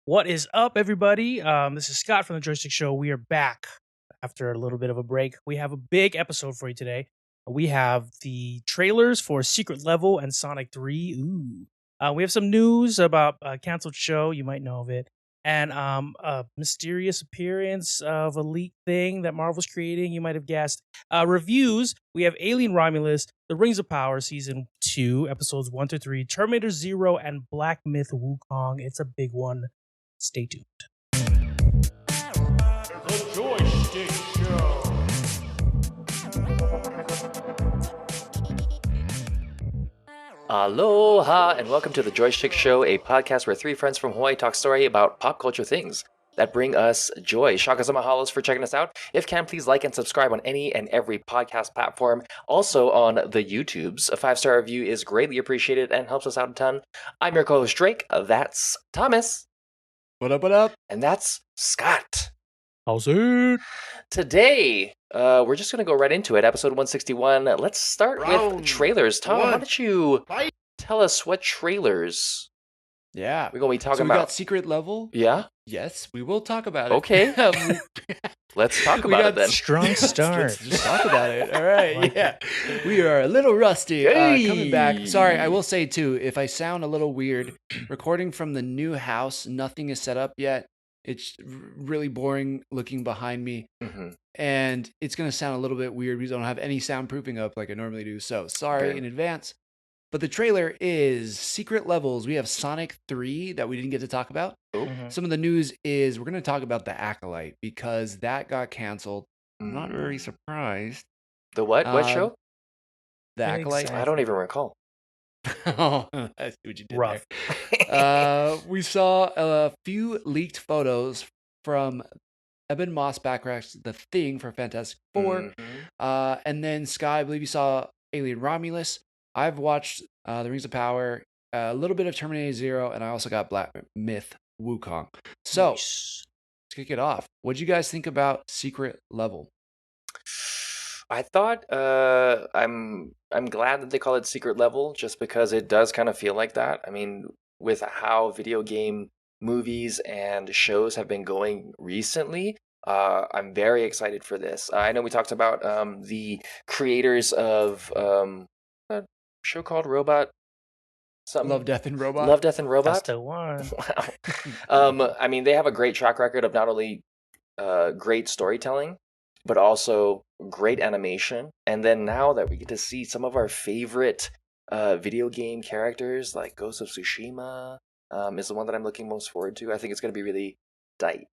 What is up, everybody? This is Scott from the Joystick Show. We are back after a little bit of a break. We have a big episode for you today. We have the trailers for Secret Level and Sonic 3. Ooh. We have some news about a canceled show. You might know of it. And a mysterious appearance of a leak thing that Marvel's creating. You might have guessed. Reviews. We have Alien Romulus, The Rings of Power Season 2, Episodes 1 to 3, Terminator Zero, and Black Myth Wukong. It's a big one. Stay tuned. The Joystick Show. Aloha, and welcome to The Joystick Show, a podcast where three friends from Hawaii talk story about pop culture things that bring us joy. Shakas and mahalos for checking us out. If can, please like and subscribe on any and every podcast platform. Also on the YouTubes. A 5-star review is greatly appreciated and helps us out a ton. I'm your co-host Drake. That's Thomas. What up, what up? And that's Scott. How's it? Today, we're just going to go right into it. Episode 161. Let's start with trailers. Tom, why don't you tell us what trailers Yeah. we're going to be talking So we about? got Secret Level. Yeah? Yes, we will talk about it. Okay. Let's talk We about got it then. Strong start. Let's just talk about it. All right, yeah. We are a little rusty coming back. Sorry, I will say too, if I sound a little weird, recording from the new house, nothing is set up yet. It's really boring looking behind me. Mhm. And it's going to sound a little bit weird because I don't have any soundproofing up like I normally do. So sorry Okay. in advance. But the trailer is Secret Levels. We have Sonic 3 that we didn't get to talk about. Mhm. Some of the news is we're going to talk about the Acolyte because that got canceled. I'm not very surprised. The what? What Um, show? The Acolyte. Exactly. I don't even recall. Oh, I see what you did Rough. there. We saw a few leaked photos from Ebon Bacharach's The Thing for Fantastic Four. Mhm. And then Sky, I believe you saw Alien Romulus. I've watched The Rings of Power, a little bit of Terminator Zero, and I also got Black Myth Wukong. So Nice. let's kick it off. What do you guys think about Secret Level? I thought I'm glad that they call it Secret Level just because it does kind of feel like that. I mean, with how video game movies and shows have been going recently, I'm very excited for this. I know we talked about the creators of a show called Robot something. Love, Death, and Robot? Love, Death, and Robot. That's the one. Wow. I mean, they have a great track record of not only great storytelling, but also great animation. And then now that we get to see some of our favorite video game characters, like Ghost of Tsushima, is the one that I'm looking most forward to. I think it's going to be really tight.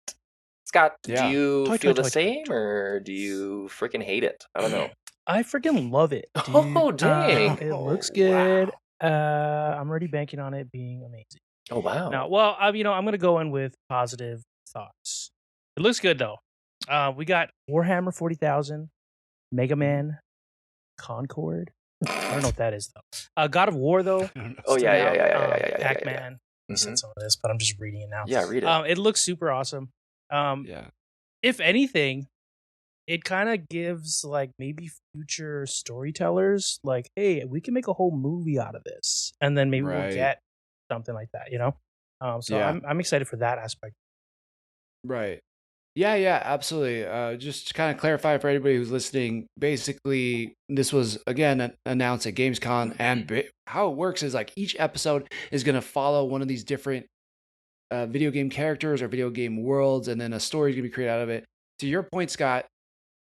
Scott, Yeah. do you Toy, feel toy, the toy, same, or do you freaking hate it? I don't know. I freaking love it. Dude. Oh, dang. It looks Oh, good. wow. I'm already banking on it being amazing. Oh, wow. Now, well, I'm going to go in with positive thoughts. It looks good, though. We got Warhammer 40,000, Mega Man, Concord. I don't know what that is, though. God of War, though. Oh, stood out. yeah. Pac-Man. I Mhm. said some of this, but I'm just reading it now. Yeah, read it. It looks super awesome. Yeah. If anything, it kind of gives like maybe future storytellers like, hey, we can make a whole movie out of this, and then maybe we'll Right. get something like that, you know. So Yeah. I'm excited for that aspect. Right. Yeah, absolutely. Just to kind of clarify for anybody who's listening, basically, this was, again, announced at Gamescom, and how it works is like each episode is going to follow one of these different video game characters or video game worlds, and then a story is going to be created out of it. To your point, Scott,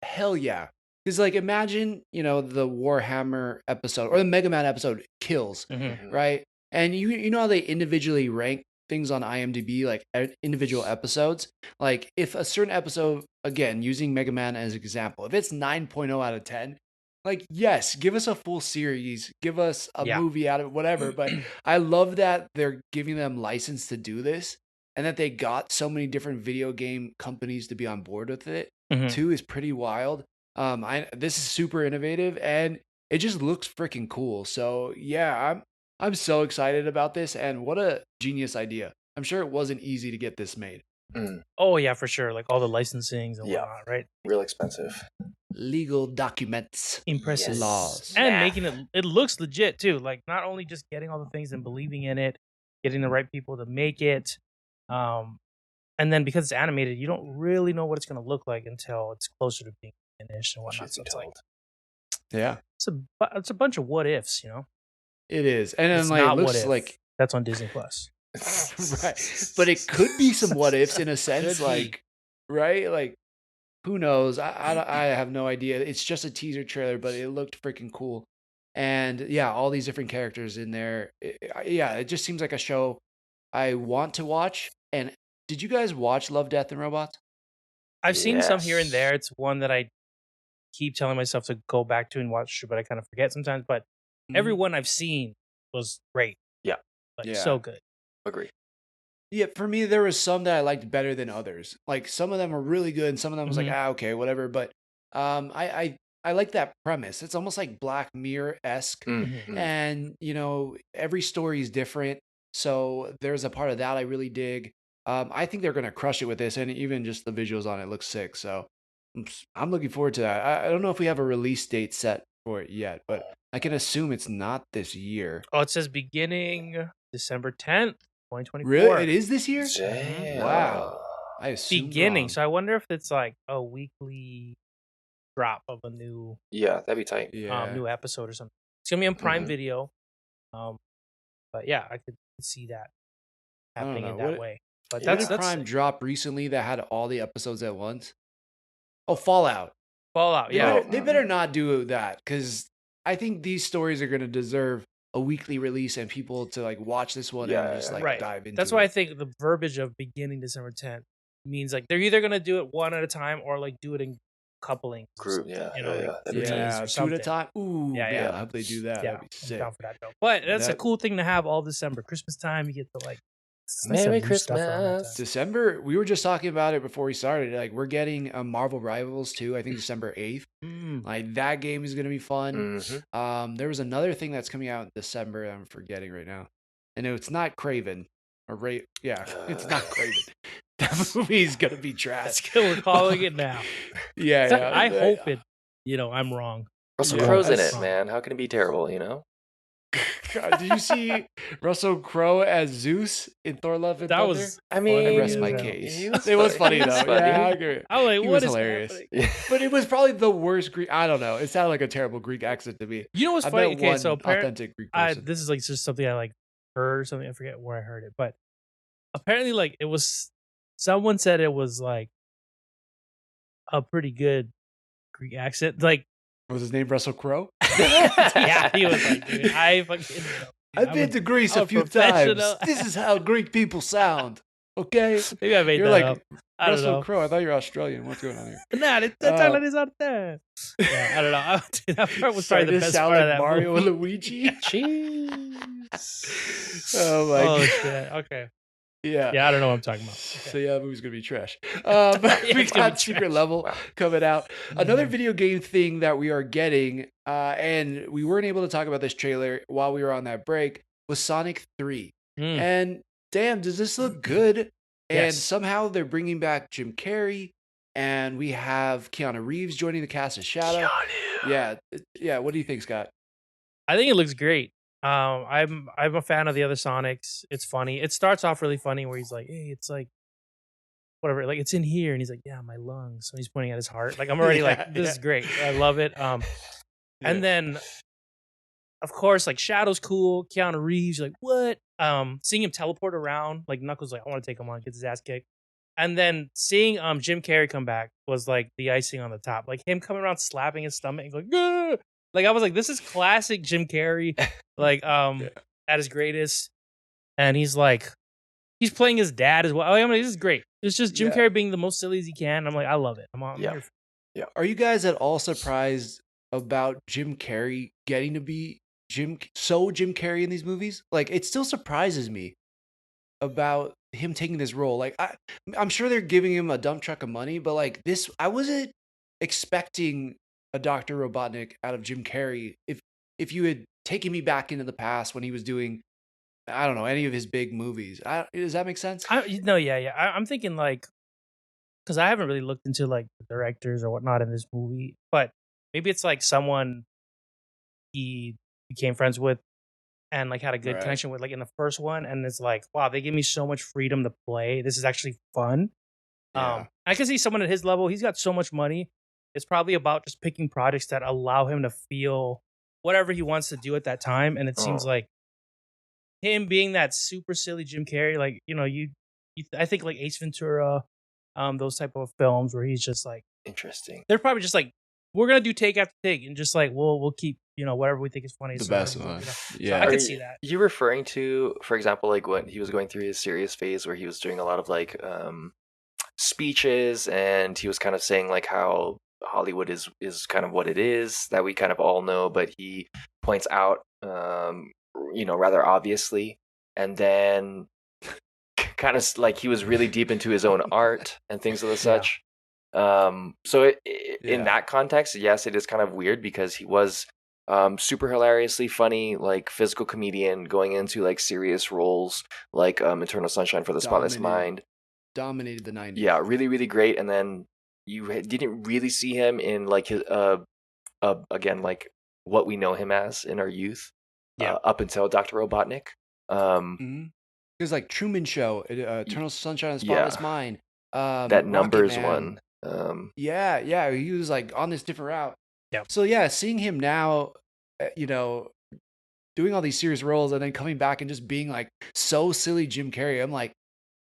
hell yeah. Because, like, imagine, the Warhammer episode or the Mega Man episode kills, Mhm. right? And you know how they individually rank things on IMDb, like individual episodes? Like, if a certain episode, again, using Mega Man as an example, if it's 9.0 out of 10, like, yes, give us a full series, give us a Yeah. movie out of it, whatever. But I love that they're giving them license to do this and that they got so many different video game companies to be on board with it, Mhm. too, is pretty wild. This is super innovative and it just looks freaking cool. So yeah, I'm so excited about this, and what a genius idea. I'm sure it wasn't easy to get this made. Oh yeah, for sure. Like all the licensings and Yeah. whatnot, right? Real expensive. Legal documents. Impressive. Yes. Laws. And Math. making it looks legit too. Like not only just getting all the things and believing in it, getting the right people to make it. And then because it's animated, you don't really know what it's going to look like until it's closer to being finished and whatnot. Should So be it's like told. Yeah, it's a bunch of what ifs, it is, and then It's like it not what looks if. like That's on Disney Plus. right, but it could be some what ifs in a sense, Could be. like right, like who knows? I have no idea. It's just a teaser trailer, but it looked freaking cool, and yeah, all these different characters in there. Yeah, it just seems like a show I want to watch. And did you guys watch Love, Death, and Robots? I've seen some here and Yes. there. It's one that I keep telling myself to go back to and watch, but I kind of forget sometimes. But every Mhm. one I've seen was great. Yeah. Like Yeah. so good. Agree. Yeah, for me, there was some that I liked better than others. Like some of them were really good, and some of them was like, Mhm. okay, whatever. But I like that premise. It's almost like Black Mirror esque, Mhm. and every story is different. So there's a part of that I really dig. I think they're gonna crush it with this, and even just the visuals on it looks sick. So I'm looking forward to that. I don't know if we have a release date set for it yet, but I can assume it's not this year. Oh, it says beginning December 10th, Really, 2024. it is this year? Damn. Wow. I assumed Beginning. wrong. So I wonder if it's like a weekly drop of a new Yeah, that'd be tight. Yeah. new episode or something. It's gonna be on Prime Mhm. Video. But yeah, I could see that I don't happening in know. that What way. But what that's did Prime sick. drop recently that had all the episodes at once? Oh, Fallout. Fallout. They Yeah. better not do that, because I think these stories are gonna deserve a weekly release and people to like watch this one and Yeah, just yeah, like Right. dive into That's why I it. think the verbiage of beginning December 10th means like they're either gonna do it one at a time or like do it in couplings. Or Group. something, Yeah, you know, yeah, like yeah. That'd be tight. threes Yeah, or 2 at a something. time. Ooh, Yeah, man, yeah. I hope they do that. Yeah, That'd be I'm sick. down for that though. But that's a That- cool thing to have all December. Christmas time, you get to like it's nice to Merry have new stuff around that Christmas. time. December, we were just talking about it before we started. Like, we're getting Marvel Rivals too. I think December 8th. Like, that game is gonna be fun. Mhm. There was another thing that's coming out in December that I'm forgetting right now, and it's not Craven or Ray. Yeah, it's not Craven. That movie is gonna be trash. We're calling it now. Yeah, So yeah. I hope it. I'm wrong. Russell Yeah, Crowe's in that's- it, man. How can it be terrible? You know. God, did you see Russell Crowe as Zeus in Thor: Love and That Thunder? was. I I mean, rest my as hell. case. he was It was funny funny. He though. was funny. Yeah, I agree. I'm like, He what was is hilarious. happening? Yeah. But it was probably the worst Greek. I don't know. It sounded like a terrible Greek accent to me. You know what's I funny? met Okay, one so authentic Greek person. this is like just something I like heard or something. I forget where I heard it, but apparently, like it was someone said it was like a pretty good Greek accent. Like, Was his name Russell Crowe? yeah, he was like, dude, I fucking. I've been to Greece I'm a a few times. professional. This is how Greek people sound. Okay, Maybe I made you're that like up. I don't Russell know. Crowe. I thought you were Australian. What's going on here? Nah, that's all that is out there. Yeah, I don't know. Dude, that part was probably Starting the to best sound part of like that Mario movie. and Luigi. Jeez. Oh my Oh god. shit. Okay. Yeah. Yeah, I don't know what I'm talking about. So yeah, the movie's gonna be trash. We it's gonna be got Secret trash. Level Wow. coming out. Another Mhm. video game thing that we are getting, and we weren't able to talk about this trailer while we were on that break, was Sonic 3. Mm. And damn, does this look good? And Yes. somehow they're bringing back Jim Carrey, and we have Keanu Reeves joining the cast as Shadow. Keanu. Yeah. What do you think, Scott? I think it looks great. I'm a fan of the other Sonics. It's funny. It starts off really funny where he's like, "Hey, it's like whatever, like it's in here," and he's like, "Yeah, my lungs." So he's pointing at his heart. Like I'm already Yeah, like, "This is great. I love it." Yeah. And then of course, like Shadow's cool. Keanu Reeves, you're like what? Seeing him teleport around, like Knuckles, like I want to take him on, gets his ass kicked. And then seeing Jim Carrey come back was like the icing on the top. Like him coming around slapping his stomach and going, "Gah!" Like I was like, this is classic Jim Carrey, like at his greatest. And he's playing his dad as well. I mean, this is great. It's just Jim Yeah. Carrey being the most silly as he can. I'm like, I love it. I'm Yeah. here for Are you guys at all surprised about Jim Carrey getting to be Jim Carrey in these movies? Like, it still surprises me about him taking this role. Like, I'm sure they're giving him a dump truck of money, but like this, I wasn't expecting a Dr. Robotnik out of Jim Carrey. If you had taken me back into the past when he was doing, I don't know, any of his big movies. Does that make sense? I'm thinking like, because I haven't really looked into like the directors or whatnot in this movie, but maybe it's like someone he became friends with and like had a good Right. connection with like in the first one, and it's like, wow, they give me so much freedom to play. This is actually fun. Yeah. I can see someone at his level, he's got so much money. It's probably about just picking projects that allow him to feel whatever he wants to do at that time. And it seems like him being that super silly Jim Carrey, like, you know, I think like Ace Ventura, those type of films where he's just like, Interesting. they're probably just like, we're gonna do take after take, and just like we'll keep, you know, whatever we think is funny. The so best whatever, one. you know. Yeah. So I Are could see that. you referring to, for example, like when he was going through his serious phase where he was doing a lot of like speeches, and he was kind of saying like how Hollywood is kind of what it is that we kind of all know, but he points out, you know, rather obviously, and then kind of like he was really deep into his own art and things of the such. So in that context, yes, it is kind of weird because he was super hilariously funny, like physical comedian going into like serious roles, like Eternal Sunshine for the Spotless Mind. Dominated the 90s. Yeah, really, really great. And then you didn't really see him in like his again, like what we know him as in our youth, up until Dr. Robotnik. It was like Truman Show, Eternal Sunshine of the Spotless Mind. That Numbers one. Yeah, he was like on this different route. Yeah. So yeah, seeing him now, you know, doing all these serious roles and then coming back and just being like so silly Jim Carrey, I'm like,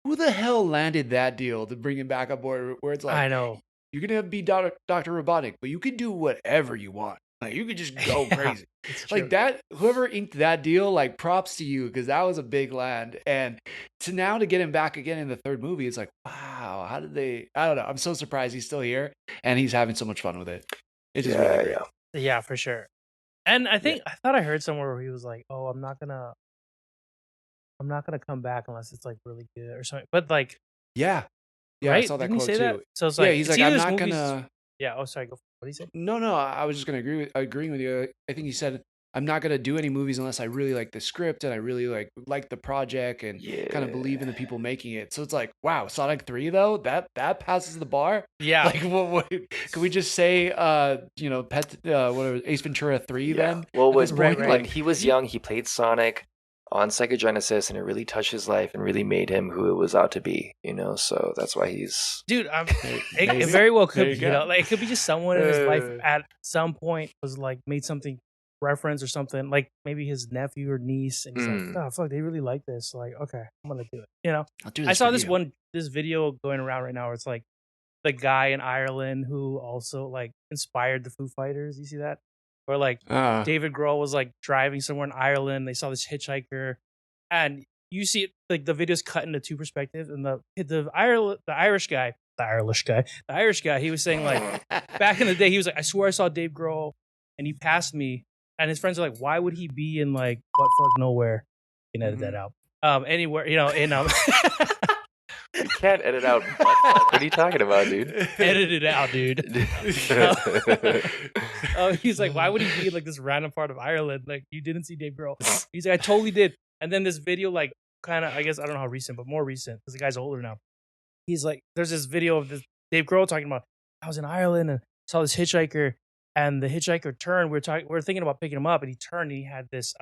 who the hell landed that deal to bring him back on board? Where it's like, I know you're gonna be Dr. Robotnik, but you can do whatever you want. Like you could just go crazy. Like that, whoever inked that deal, like props to you, because that was a big land. And to get him back again in the third movie, it's like, wow, how did they? I don't know. I'm so surprised he's still here and he's having so much fun with it. It's just really great. Yeah, for sure. And I think I thought I heard somewhere where he was like, "Oh, I'm not gonna come back unless it's like really good or something." But like, yeah, right? I saw that Didn't quote he say too. That? So it's like, he's like, I'm not gonna. Yeah. Oh, sorry. Go. What did he say? No, I was just gonna agreeing with you. I think he said, I'm not gonna do any movies unless I really like the script and I really like the project and kind of believe in the people making it. So it's like, wow, Sonic 3 though, that passes the bar. Yeah. Like, what can we just say? You know, whatever, Ace Ventura 3 then? Well, when he was young, he played Sonic on Sega Genesis, and it really touched his life and really made him who it was out to be, you know. So that's why he's dude. It very well could be, you know, like it could be just someone in his life at some point was like made something reference or something, like maybe his nephew or niece, and he's like, oh fuck, they really like this. Like, okay, I'm gonna do it. You know, I saw this video going around right now where it's like the guy in Ireland who also like inspired the Foo Fighters. You see that? Or like David Grohl was like driving somewhere in Ireland. They saw this hitchhiker, and you see it like the video's cut into two perspectives. And the Irish guy, he was saying like back in the day, he was like, I swear I saw Dave Grohl, and he passed me. And his friends are like, why would he be in like butt fuck nowhere? You can edit that out. Anywhere, you know, in You can't edit out butt fuck. What are you talking about, dude? Edit it out, dude. He's like, why would he be in like this random part of Ireland? Like, you didn't see Dave Grohl. He's like, I totally did. And then this video, like, kind of, I guess, I don't know how recent, but more recent, because the guy's older now. He's like, there's this video of this Dave Grohl talking about, I was in Ireland and saw this hitchhiker, and the hitchhiker turned. We were thinking about picking him up, and he turned and he had this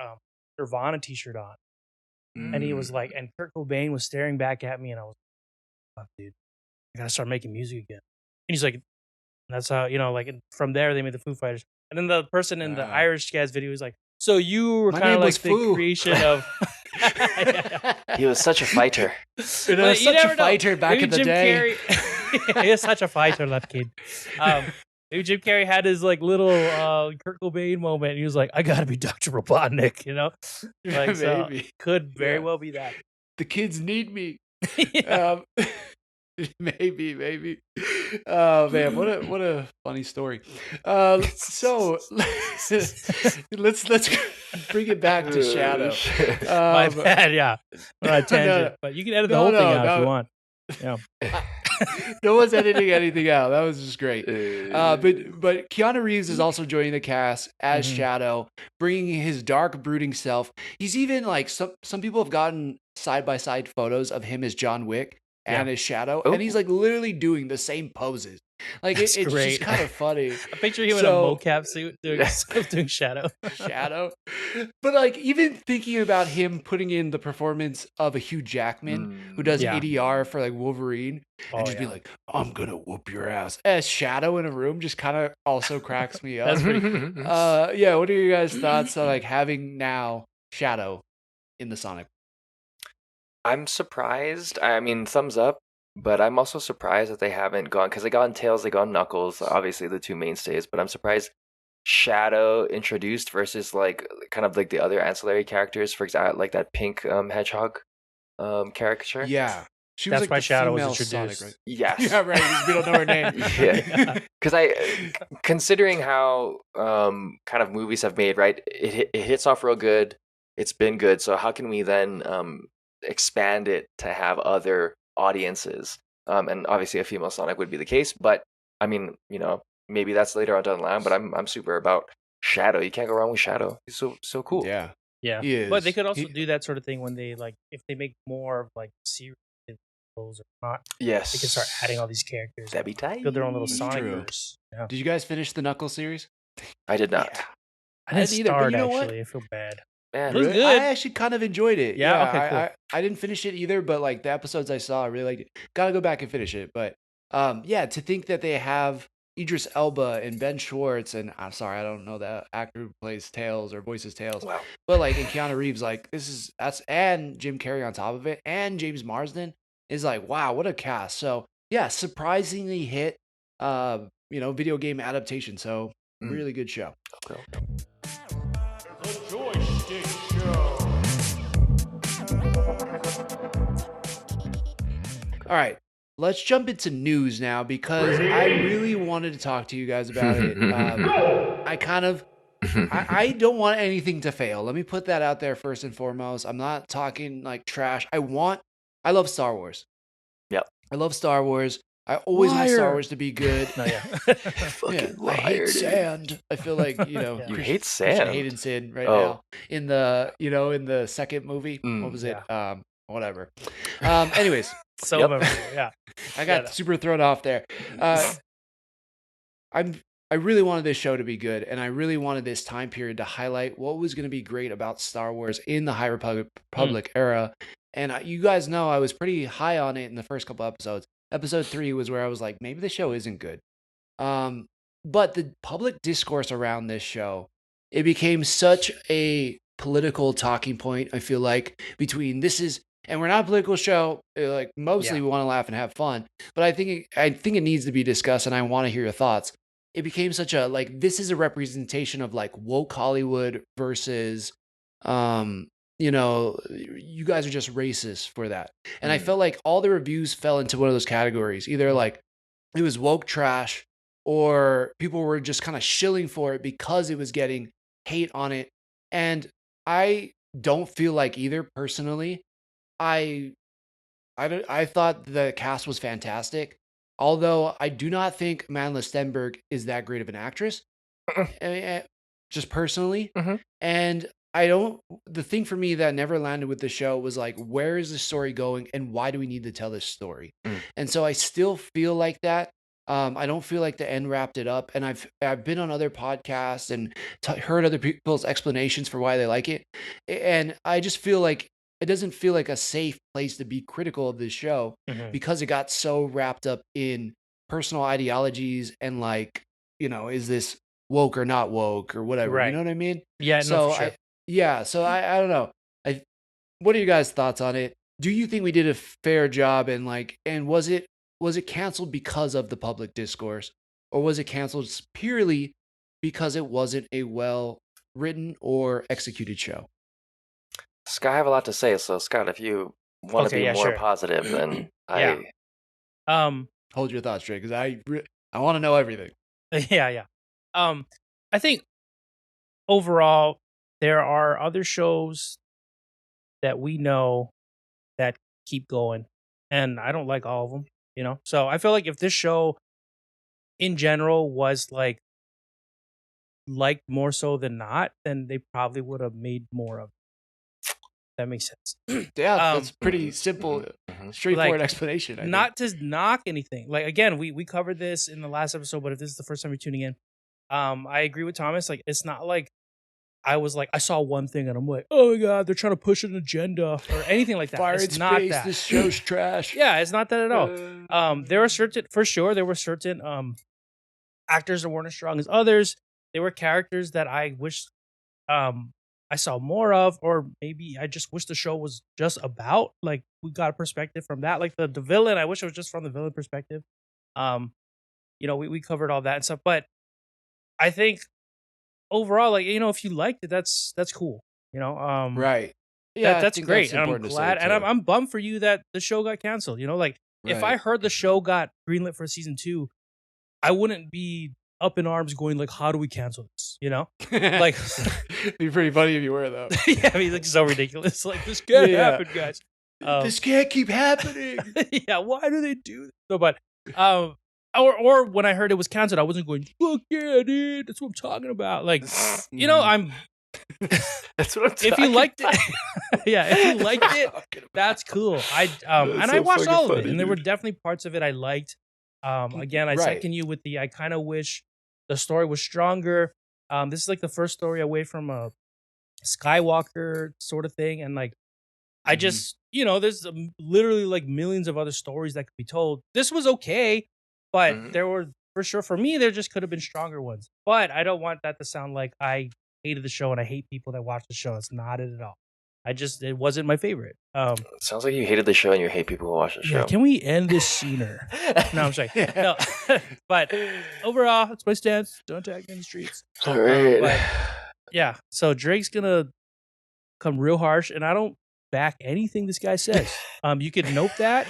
Nirvana t-shirt on. And he was like, and Kurt Cobain was staring back at me, and I was like, fuck, dude, I gotta start making music again. And he's like, and that's how, you know, like from there they made the Foo Fighters. And then the person in the Irish guy's video was like, so you were kind of like the creation of. He was such a fighter. He was such a fighter back in the day. He was such a fighter, that kid. Maybe Jim Carrey had his like little Kurt Cobain moment. He was like, I gotta be Dr. Robotnik, you know? Like, so could very well be that. The kids need me. Maybe. Oh man, what a funny story. So let's bring it back to Shadow. My bad, yeah. Tangent, but you can edit the whole thing out if you want. Yeah. No one's editing anything out. That was just great. But Keanu Reeves is also joining the cast as Shadow, bringing his dark, brooding self. He's even like some people have gotten side-by-side photos of him as John Wick and as Shadow, and he's like literally doing the same poses. Like That's it's great. just kind of funny. I picture him in a So- mocap suit doing Shadow. Shadow. But like even thinking about him putting in the performance of a Hugh Jackman who does Yeah. ADR for like Wolverine and just be like, I'm gonna whoop your ass as Shadow in a room just kind of also cracks me up. That's pretty cool. Yeah, what are your guys' thoughts on like having now Shadow in the Sonic? I'm surprised. I mean, thumbs up, but I'm also surprised that they haven't gone because they got Tails, they got Knuckles, obviously the two mainstays. But I'm surprised Shadow introduced versus like kind of like the other ancillary characters. For example, like that pink hedgehog caricature. Yeah. She was That's like why the Shadow was female introduced. Sonic, right? Yes. Yeah, right. 'Cause we don't know her name. Yeah. Because considering how kind of movies have made, right? It hits off real good. It's been good. So how can we then expand it to have other audiences? And obviously a female Sonic would be the case. But I mean, maybe that's later on down the line. But I'm super about Shadow. You can't go wrong with Shadow. He's so cool. Yeah. Yeah, He but they is. could also do that sort of thing when they like if they make more of like series or not. Yes. They can start adding all these characters. That'd be tight. Build their own little That's Sonic true. verse. Yeah. Did you guys finish the Knuckles series? I did not. Yeah. I didn't didn't either, but start you know what? actually. I feel bad. Man, It was Really? good. I actually kind of enjoyed it. Yeah? Okay, cool. I didn't finish it either, but like the episodes I saw, I really liked it. Gotta go back and finish it. But yeah, to think that they have Idris Elba and Ben Schwartz, and I'm sorry, I don't know the actor who plays Tails or voices Tails, wow. but like and Keanu Reeves, like that's and Jim Carrey on top of it, and James Marsden is like, wow, what a cast. So yeah, surprisingly hit video game adaptation. So really good show. Okay. The Joystick Show. All right, let's jump into news now because I really wanted to talk to you guys about it. I don't want anything to fail. Let me put that out there first and foremost. I'm not talking like trash. I love Star Wars. Yep. I love Star Wars. I always want Star Liar. Wars to be good. No, yeah. Fucking I hate liar, dude. sand. I feel like Yeah. You Christian hate sand. hated Sid right Oh. now in the second movie. What was it? Whatever. Anyways, So Yep. memorable. Yeah. I got super thrown off there. I really wanted this show to be good, and I really wanted this time period to highlight what was going to be great about Star Wars in the High Republic era. And you guys know I was pretty high on it in the first couple episodes. Episode 3 was where I was like, maybe the show isn't good. But the public discourse around this show, it became such a political talking point, I feel like, between and we're not a political show, like mostly we want to laugh and have fun, but I think it needs to be discussed, and I want to hear your thoughts. It became such a, like, this is a representation of like woke Hollywood versus, you guys are just racist for that. And I felt like all the reviews fell into one of those categories. Either like it was woke trash or people were just kind of shilling for it because it was getting hate on it. And I don't feel like either personally. I thought the cast was fantastic. Although I do not think Madeleine Stenberg is that great of an actress, just personally. And the thing for me that never landed with the show was like, where is the story going and why do we need to tell this story? And so I still feel like that. I don't feel like the end wrapped it up. And I've been on other podcasts and heard other people's explanations for why they like it. And I just feel like it doesn't feel like a safe place to be critical of this show because it got so wrapped up in personal ideologies and like, is this woke or not woke or whatever? Right. You know what I mean? Yeah. So No, for sure. So I don't know. What are you guys' thoughts on it? Do you think we did a fair job and was it canceled because of the public discourse, or was it canceled purely because it wasn't a well written or executed show? Scott, I have a lot to say. So, Scott, if you want to be more sure. positive, then Yeah. Hold your thoughts straight because I want to know everything. Yeah. I think overall there are other shows that we know that keep going, and I don't like all of them. So I feel like if this show in general was liked more so than not, then they probably would have made more of it. that makes sense. Yeah, Um, that's pretty simple, Mhm. straightforward Like, explanation. I not to knock anything. Like, again, we covered this in the last episode, but if this is the first time you're tuning in, I agree with Thomas. Like, it's not like I was like, I saw one thing and I'm like, oh my god, they're trying to push an agenda or anything like that. Fire It's in not space. that. This show's trash. Yeah, it's not that at all. There were certain actors that weren't as strong as others. There were characters that I wish I saw more of, or maybe I just wish the show was just about. Like, we got a perspective from that. Like the villain, I wish it was just from the villain perspective. We covered all that and stuff, but I think overall, like, if you liked it, that's cool. Right. Yeah, I that's think great. And I'm important to say, glad, and too. I'm bummed for you that the show got canceled. Like, if I Right. heard the show got greenlit for season 2, I wouldn't be up in arms going like, how do we cancel this? Like, It'd be pretty funny if you were, though. yeah, I mean, like, so ridiculous. Like, this can't Yeah. happen, guys. This can't keep happening. Yeah, why do they do this? No, but or when I heard it was canceled, I wasn't going, look, yeah, dude, that's what I'm talking about. Like, I'm That's what I'm talking if you liked about. it, yeah, if you liked it, that's cool. I That's I so watched fucking all of it, funny, and there were dude. definitely parts of it I liked. Again, I Right. second you with the I kind of wish the story was stronger. This is like the first story away from a Skywalker sort of thing, and like I just there's literally like millions of other stories that could be told. This was okay, but there were for sure for me there just could have been stronger ones. But I don't want that to sound like I hated the show and I hate people that watch the show. It's not it at all. It wasn't my favorite. Sounds like you hated the show and you hate people who watch the show. Yeah, can we end this sooner? No, I'm sorry. No, but overall, it's my stance. Don't attack me in the streets. All right. But yeah, so Drake's gonna come real harsh, and I don't back anything this guy says. You could note that.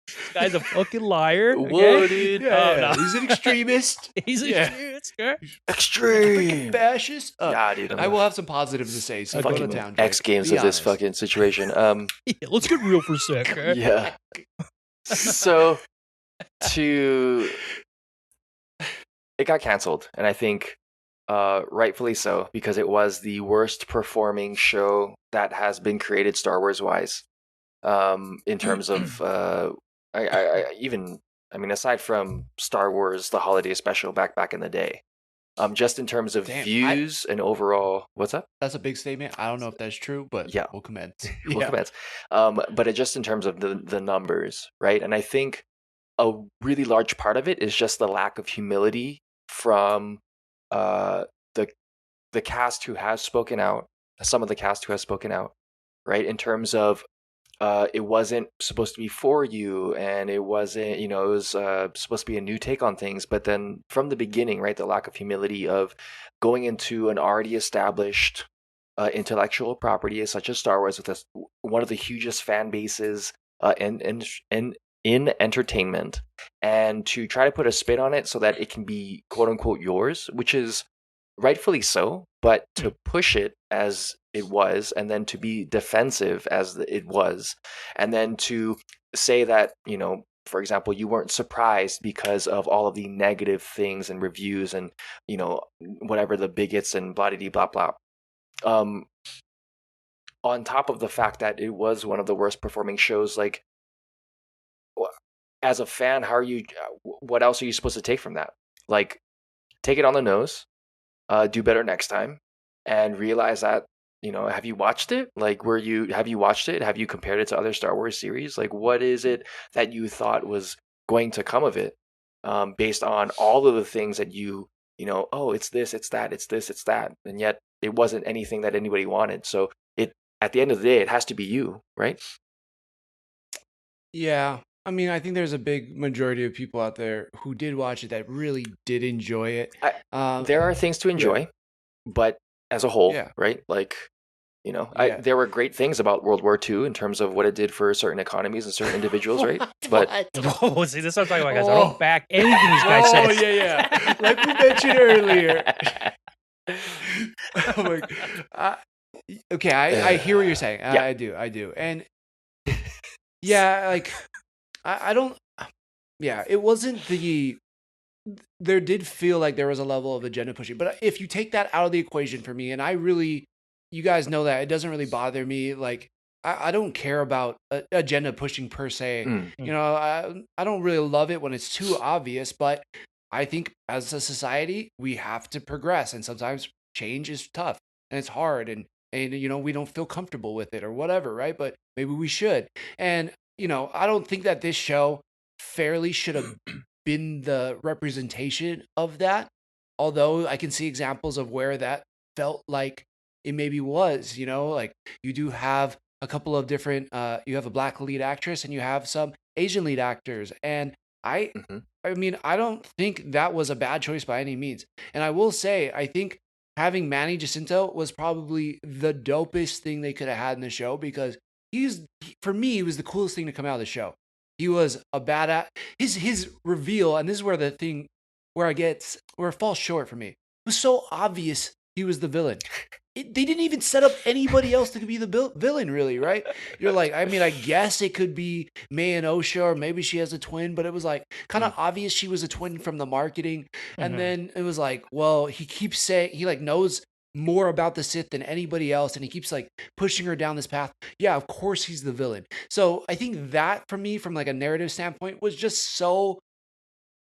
This guy's a fucking liar. Okay? Whoa, dude. No. He's an extremist. He's a extremist, okay? Extreme. Fascist. Yeah, dude. I will have some positives to say. So go to fucking town, Drake. X Games Be of this honest. fucking situation. Yeah, let's get real for a sec. Okay? Yeah. So it got canceled, and I think rightfully so, because it was the worst performing show that has been created Star Wars wise. In terms of aside from Star Wars the holiday special back in the day. Just in terms of views and overall, what's up? That's a big statement. I don't know if that's true, but Yeah. we'll commence. We'll commence. But just in terms of the numbers, right? And I think a really large part of it is just the lack of humility from the cast who has spoken out, some of the cast who has spoken out, right? In terms of it wasn't supposed to be for you, and it wasn't, it was supposed to be a new take on things. But then from the beginning, right, the lack of humility of going into an already established intellectual property such as Star Wars with one of the hugest fan bases in entertainment, and to try to put a spin on it so that it can be quote unquote yours, which is rightfully so, but to push it as it was, and then to be defensive as it was, and then to say that, for example, you weren't surprised because of all of the negative things and reviews and, whatever the bigots and blah blah blah. On top of the fact that it was one of the worst performing shows, like, as a fan, what else are you supposed to take from that? Like, take it on the nose, do better next time, and realize that, have you watched it? Like, have you watched it? Have you compared it to other Star Wars series? Like, what is it that you thought was going to come of it, based on all of the things that oh, it's this, it's that, it's this, it's that, and yet it wasn't anything that anybody wanted. So at the end of the day, it has to be you, right? Yeah. I mean, I think there's a big majority of people out there who did watch it that really did enjoy it. There are things to enjoy, but as a whole, Yeah. right? Like, Yeah. there were great things about World War II in terms of what it did for certain economies and certain individuals, right? But Oh, see, this is what I'm talking about, guys. I don't back anything this guy Oh, says. yeah. Like we mentioned earlier. Oh my God. Okay, I hear what you're saying. Yeah. I do. And yeah, like I don't. Yeah, it wasn't the there did feel like there was a level of agenda pushing. But if you take that out of the equation for me, and you guys know that it doesn't really bother me. Like I don't care about agenda pushing per se. You know, I don't really love it when it's too obvious. But I think as a society, we have to progress, and sometimes change is tough and it's hard, and you know we don't feel comfortable with it or whatever, right? But maybe we should. And you know, I don't think that this show fairly should have been the representation of that. Although I can see examples of where that felt like it maybe was, you know, like you do have a couple of different you have a black lead actress and you have some Asian lead actors. And I mean, I don't think that was a bad choice by any means. And I will say, I think having Manny Jacinto was probably the dopest thing they could have had in the show, because for me, he was the coolest thing to come out of the show. He was a badass. His reveal, and this is where the thing where it falls short for me. It was so obvious he was the villain. They didn't even set up anybody else to be the villain, really, right? You're like, I mean, I guess it could be May and Osha, or maybe she has a twin, but it was like kind of obvious she was a twin from the marketing. And then it was like, well, he keeps saying he like knows more about the Sith than anybody else, and he keeps like pushing her down this path. Yeah, of course he's the villain. So I think that for me, from like a narrative standpoint, was just so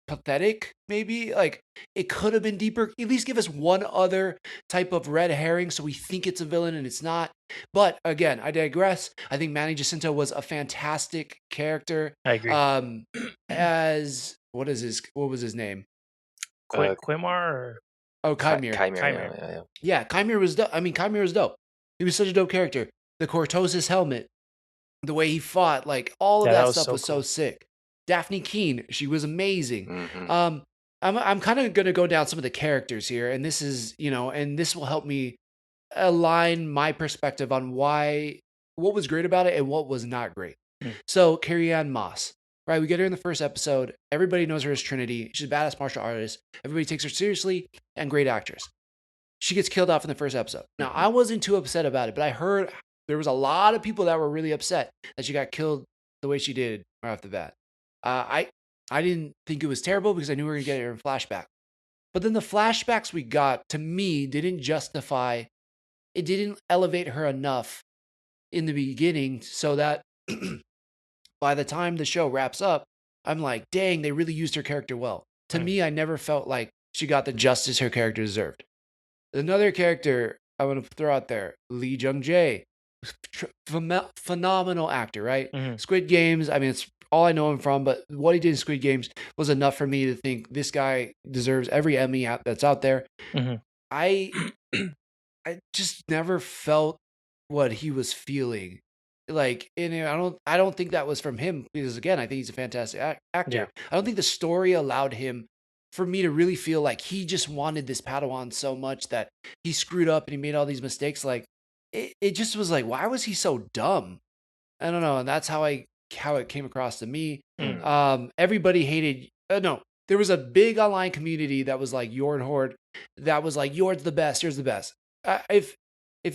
pathetic. Maybe like it could have been deeper. At least give us one other type of red herring so we think it's a villain and it's not. But again, I digress. I think Manny Jacinto was a fantastic character. I agree. As what was his name? Quimar or Chimere. Chimere. Yeah, Chimere was dope. I mean, Chimere was dope. He was such a dope character. The Cortosis helmet, the way he fought, like all of that stuff was so sick. Daphne Keene, she was amazing. I'm kind of gonna go down some of the characters here, and this is, you know, and this will help me align my perspective on what was great about it and what was not great. So Carrie-Anne Moss, right? We get her in the first episode. Everybody knows her as Trinity. She's a badass martial artist. Everybody takes her seriously, and great actress. She gets killed off in the first episode. Now, I wasn't too upset about it, but I heard there was a lot of people that were really upset that she got killed the way she did right off the bat. I didn't think it was terrible because I knew we were going to get it in flashback. But then the flashbacks we got, to me, didn't elevate her enough in the beginning, so that by the time the show wraps up, I'm like, dang, they really used her character well. To me, I never felt like she got the justice her character deserved. Another character I want to throw out there, Lee Jung-jae. Phenomenal actor, right? Squid Games, I mean, it's all I know him from, but what he did in Squid Games was enough for me to think this guy deserves every Emmy that's out there. I just never felt what he was feeling. Like, and I don't think that was from him, because again, I think he's a fantastic actor. Yeah. I don't think the story allowed him for me to really feel like he just wanted this Padawan so much that he screwed up and he made all these mistakes. Like, it just was like, why was he so dumb? I don't know. And that's how it came across to me. Everybody hated, there was a big online community that was like Yord Horde, that was like, Yord's the best, you're the best. If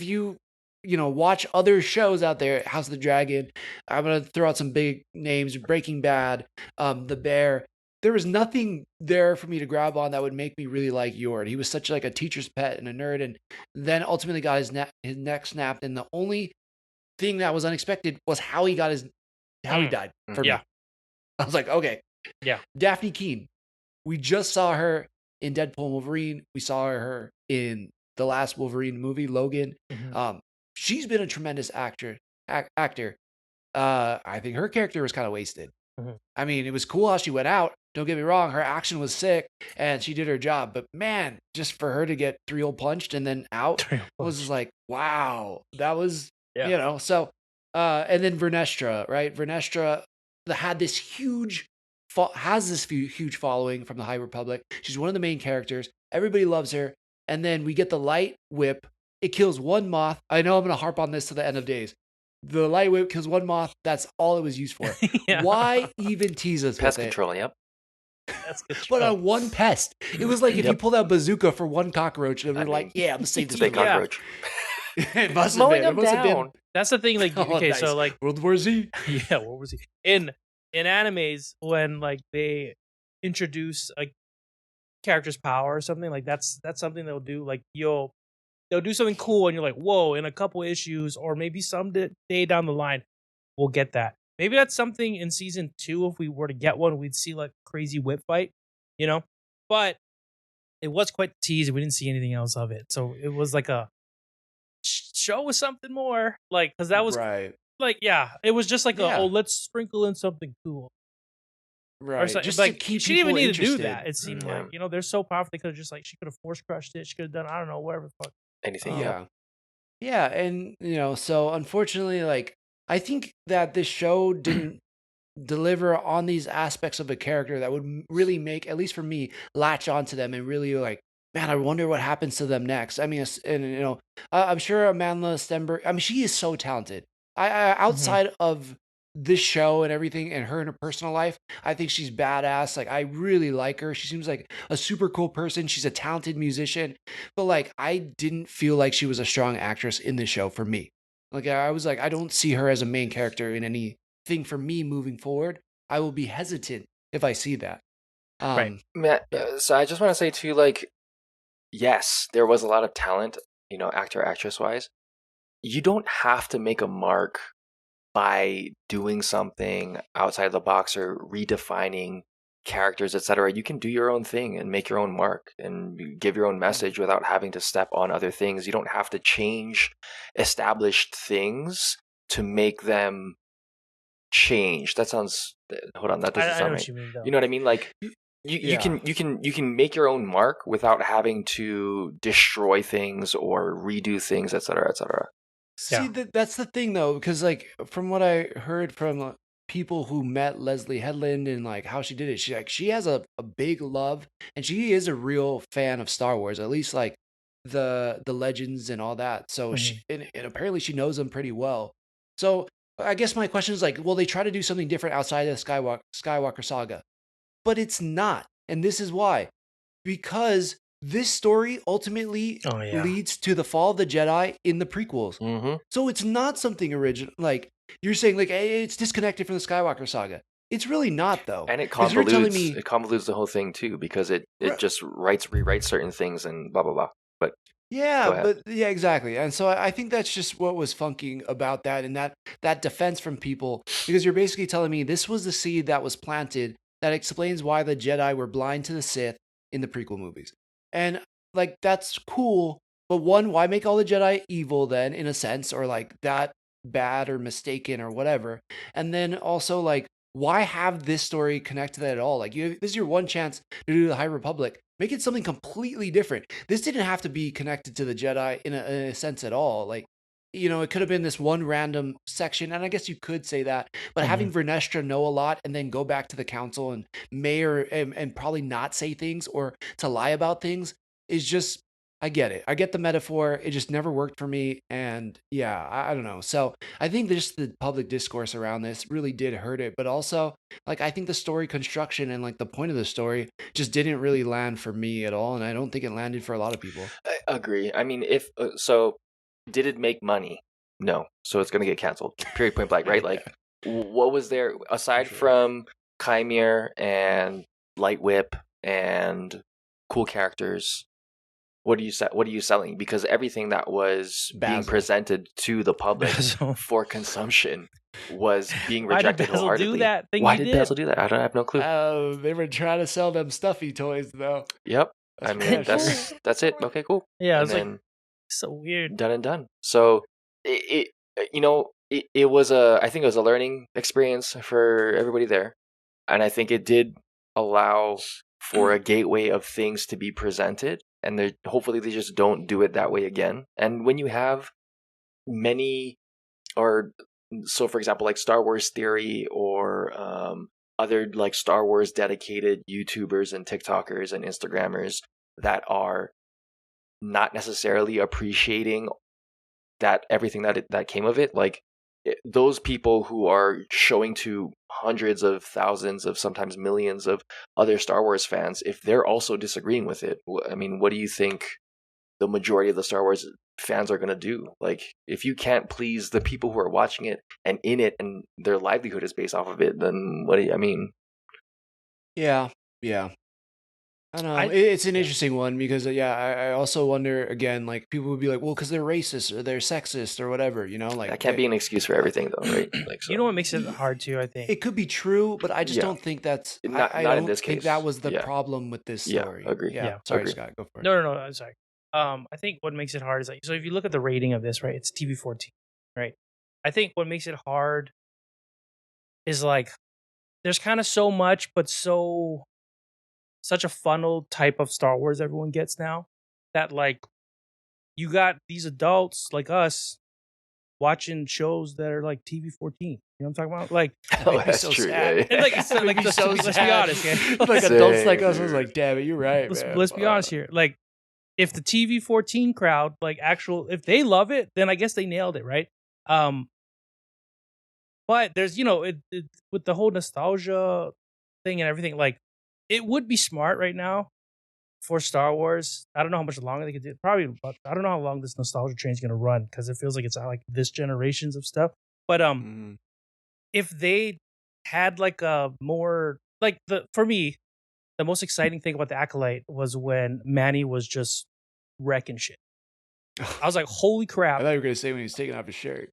you watch other shows out there, House of the Dragon, I'm going to throw out some big names, Breaking Bad, The Bear. There was nothing there for me to grab on that would make me really like Yord. He was such like a teacher's pet and a nerd, and then ultimately got his neck snapped. And the only thing that was unexpected was how he died for me. I was like, okay. Yeah. Daphne Keene. We just saw her in Deadpool and Wolverine. We saw her in the last Wolverine movie, Logan. She's been a tremendous actor. I think her character was kind of wasted. I mean, it was cool how she went out. Don't get me wrong. Her action was sick and she did her job. But man, just for her to get 3-0 punched and then out was just like, wow, that was, so, and then Vernestra, right? Vernestra had this huge following from the High Republic. She's one of the main characters. Everybody loves her. And then we get the light whip. It kills one moth. I know I'm going to harp on this to the end of days. The light whip kills one moth. That's all it was used for. Why even tease us Pest with control, it? Yep. But on one pest. It was like if you pulled out bazooka for one cockroach, and we're like, yeah, I'm going to save this big cockroach. It must have been. It must have been. That's the thing. Like, okay, nice. So like World War Z. Yeah, World War Z. In animes, when like they introduce like character's power or something, like that's something they'll do. Like they'll do something cool, and you're like, whoa! In a couple issues, or maybe some day down the line, we'll get that. Maybe that's something in season 2. If we were to get one, we'd see like crazy whip fight, you know. But it was quite the tease, and we didn't see anything else of it. So it was like a show with something more, like because that was right. like it was just like Yeah. let's sprinkle in something cool. Or Right. something. Just Like to keep she didn't people even need to do interested. that. It seemed Yeah. like they're so powerful. They could have just like she could have force crushed it. She could have done I don't know whatever the fuck. Anything. Yeah. Yeah, and so unfortunately, like I think that this show didn't deliver on these aspects of a character that would really make, at least for me, latch onto them and really like, man, I wonder what happens to them next. I mean, and I'm sure Amanda Stenberg. I mean, she is so talented. I outside of this show and everything, and her in her personal life, I think she's badass. Like, I really like her. She seems like a super cool person. She's a talented musician, but like, I didn't feel like she was a strong actress in this show for me. Like, I was like, I don't see her as a main character in anything for me moving forward. I will be hesitant if I see that. Right. Matt, Yeah. so I just want to say too, like, yes, there was a lot of talent, actor, actress wise. You don't have to make a mark by doing something outside the box or redefining characters, etc. You can do your own thing and make your own mark and give your own message without having to step on other things. You don't have to change established things to make them change. That sounds. Hold on, that doesn't I know sound what right. you mean though. You know what I mean? Like you Yeah. can make your own mark without having to destroy things or redo things, etc., etc. See, that's the thing though, because like from what I heard from people who met Leslie Headland and like how she did it, she has a big love, and she is a real fan of Star Wars, at least like the legends and all that. So she and apparently she knows them pretty well. So I guess my question is like, will they try to do something different outside of the Skywalker saga? But it's not, and this is why. Because this story ultimately leads to the fall of the Jedi in the prequels. Mm-hmm. So it's not something original. Like you're saying, like hey, it's disconnected from the Skywalker saga. It's really not though. And it 'Cause you're telling convolutes me, it convolutes the whole thing too, because it Right. just rewrites certain things and blah blah blah. But yeah, go ahead. but yeah, exactly. And so I think that's just what was funking about that, and that defense from people, because you're basically telling me this was the seed that was planted that explains why the Jedi were blind to the Sith in the prequel movies. And like that's cool, but one, why make all the Jedi evil then, in a sense, or like that bad or mistaken or whatever? And then also like, why have this story connect to that at all? Like this is your one chance to do the High Republic. Make it something completely different. This didn't have to be connected to the Jedi in a sense at all. Like, it could have been this one random section, and I guess you could say that. But having Vernestra know a lot and then go back to the council and and probably not say things or to lie about things is just, I get it. I get the metaphor. It just never worked for me, and yeah, I don't know. So I think just the public discourse around this really did hurt it, but also like I think the story construction and like the point of the story just didn't really land for me at all, and I don't think it landed for a lot of people. I agree. I mean, if so, did it make money? No, so it's gonna get canceled. Period. Point blank. Right? Like, what was there aside from Chimere and Light Whip and cool characters? What are you selling? Because everything that was being Basil. presented to the public Basil. for consumption was being Why did rejected Basil do wholeheartedly. that thing Why he did did? Basil do that? I have no clue. They were trying to sell them stuffy toys though. Yep. That's I for mean, damn sure. that's it. Okay, cool. Yeah, And it's like then so weird. done and done. So it was I think it was a learning experience for everybody there, and I think it did allow for a gateway of things to be presented, and hopefully they just don't do it that way again. And when you have many, or so for example, like Star Wars Theory or other like Star Wars dedicated YouTubers and TikTokers and Instagrammers that are not necessarily appreciating that everything that came of it, like those people who are showing to hundreds of thousands of sometimes millions of other Star Wars fans, if they're also disagreeing with it, I mean, what do you think the majority of the Star Wars fans are going to do? Like, if you can't please the people who are watching it and in it and their livelihood is based off of it, then what do you, I mean? Yeah. I don't know. It's an interesting one because I also wonder again, like people would be like, well, because they're racist or they're sexist or whatever, like that can't be an excuse for everything, though, right? Like, so. You know what makes it hard too? I think it could be true, but I just don't think that's. Not I in don't this think case. that was the Yeah. problem with this Yeah, story. agree. Yeah, Yeah, sorry, agree. Scott, go for it. no, I'm sorry. I think what makes it hard is like, so if you look at the rating of this, right, it's TV-14, right? I think what makes it hard is like there's kind of so much, but such a funnel type of Star Wars everyone gets now that like you got these adults like us watching shows that are like TV-14. You know what I'm talking about? Like, Oh, It'd be that's so true. sad. Yeah, and like, It'd like be let's, so let's be sad. honest, man. Like adults like Same, us, I was dude. like, damn it, you're right, man. Let's be honest here. Like, if the TV-14 crowd, like if they love it, then I guess they nailed it, right? But there's, it with the whole nostalgia thing and everything, like, it would be smart right now for Star Wars. I don't know how much longer they could do it. Probably, but I don't know how long this nostalgia train is going to run because it feels like it's like this generations of stuff. But if they had like a more like for me, the most exciting thing about the Acolyte was when Manny was just wrecking shit. I was like, holy I crap. thought you were gonna say when he was taking off his shirt.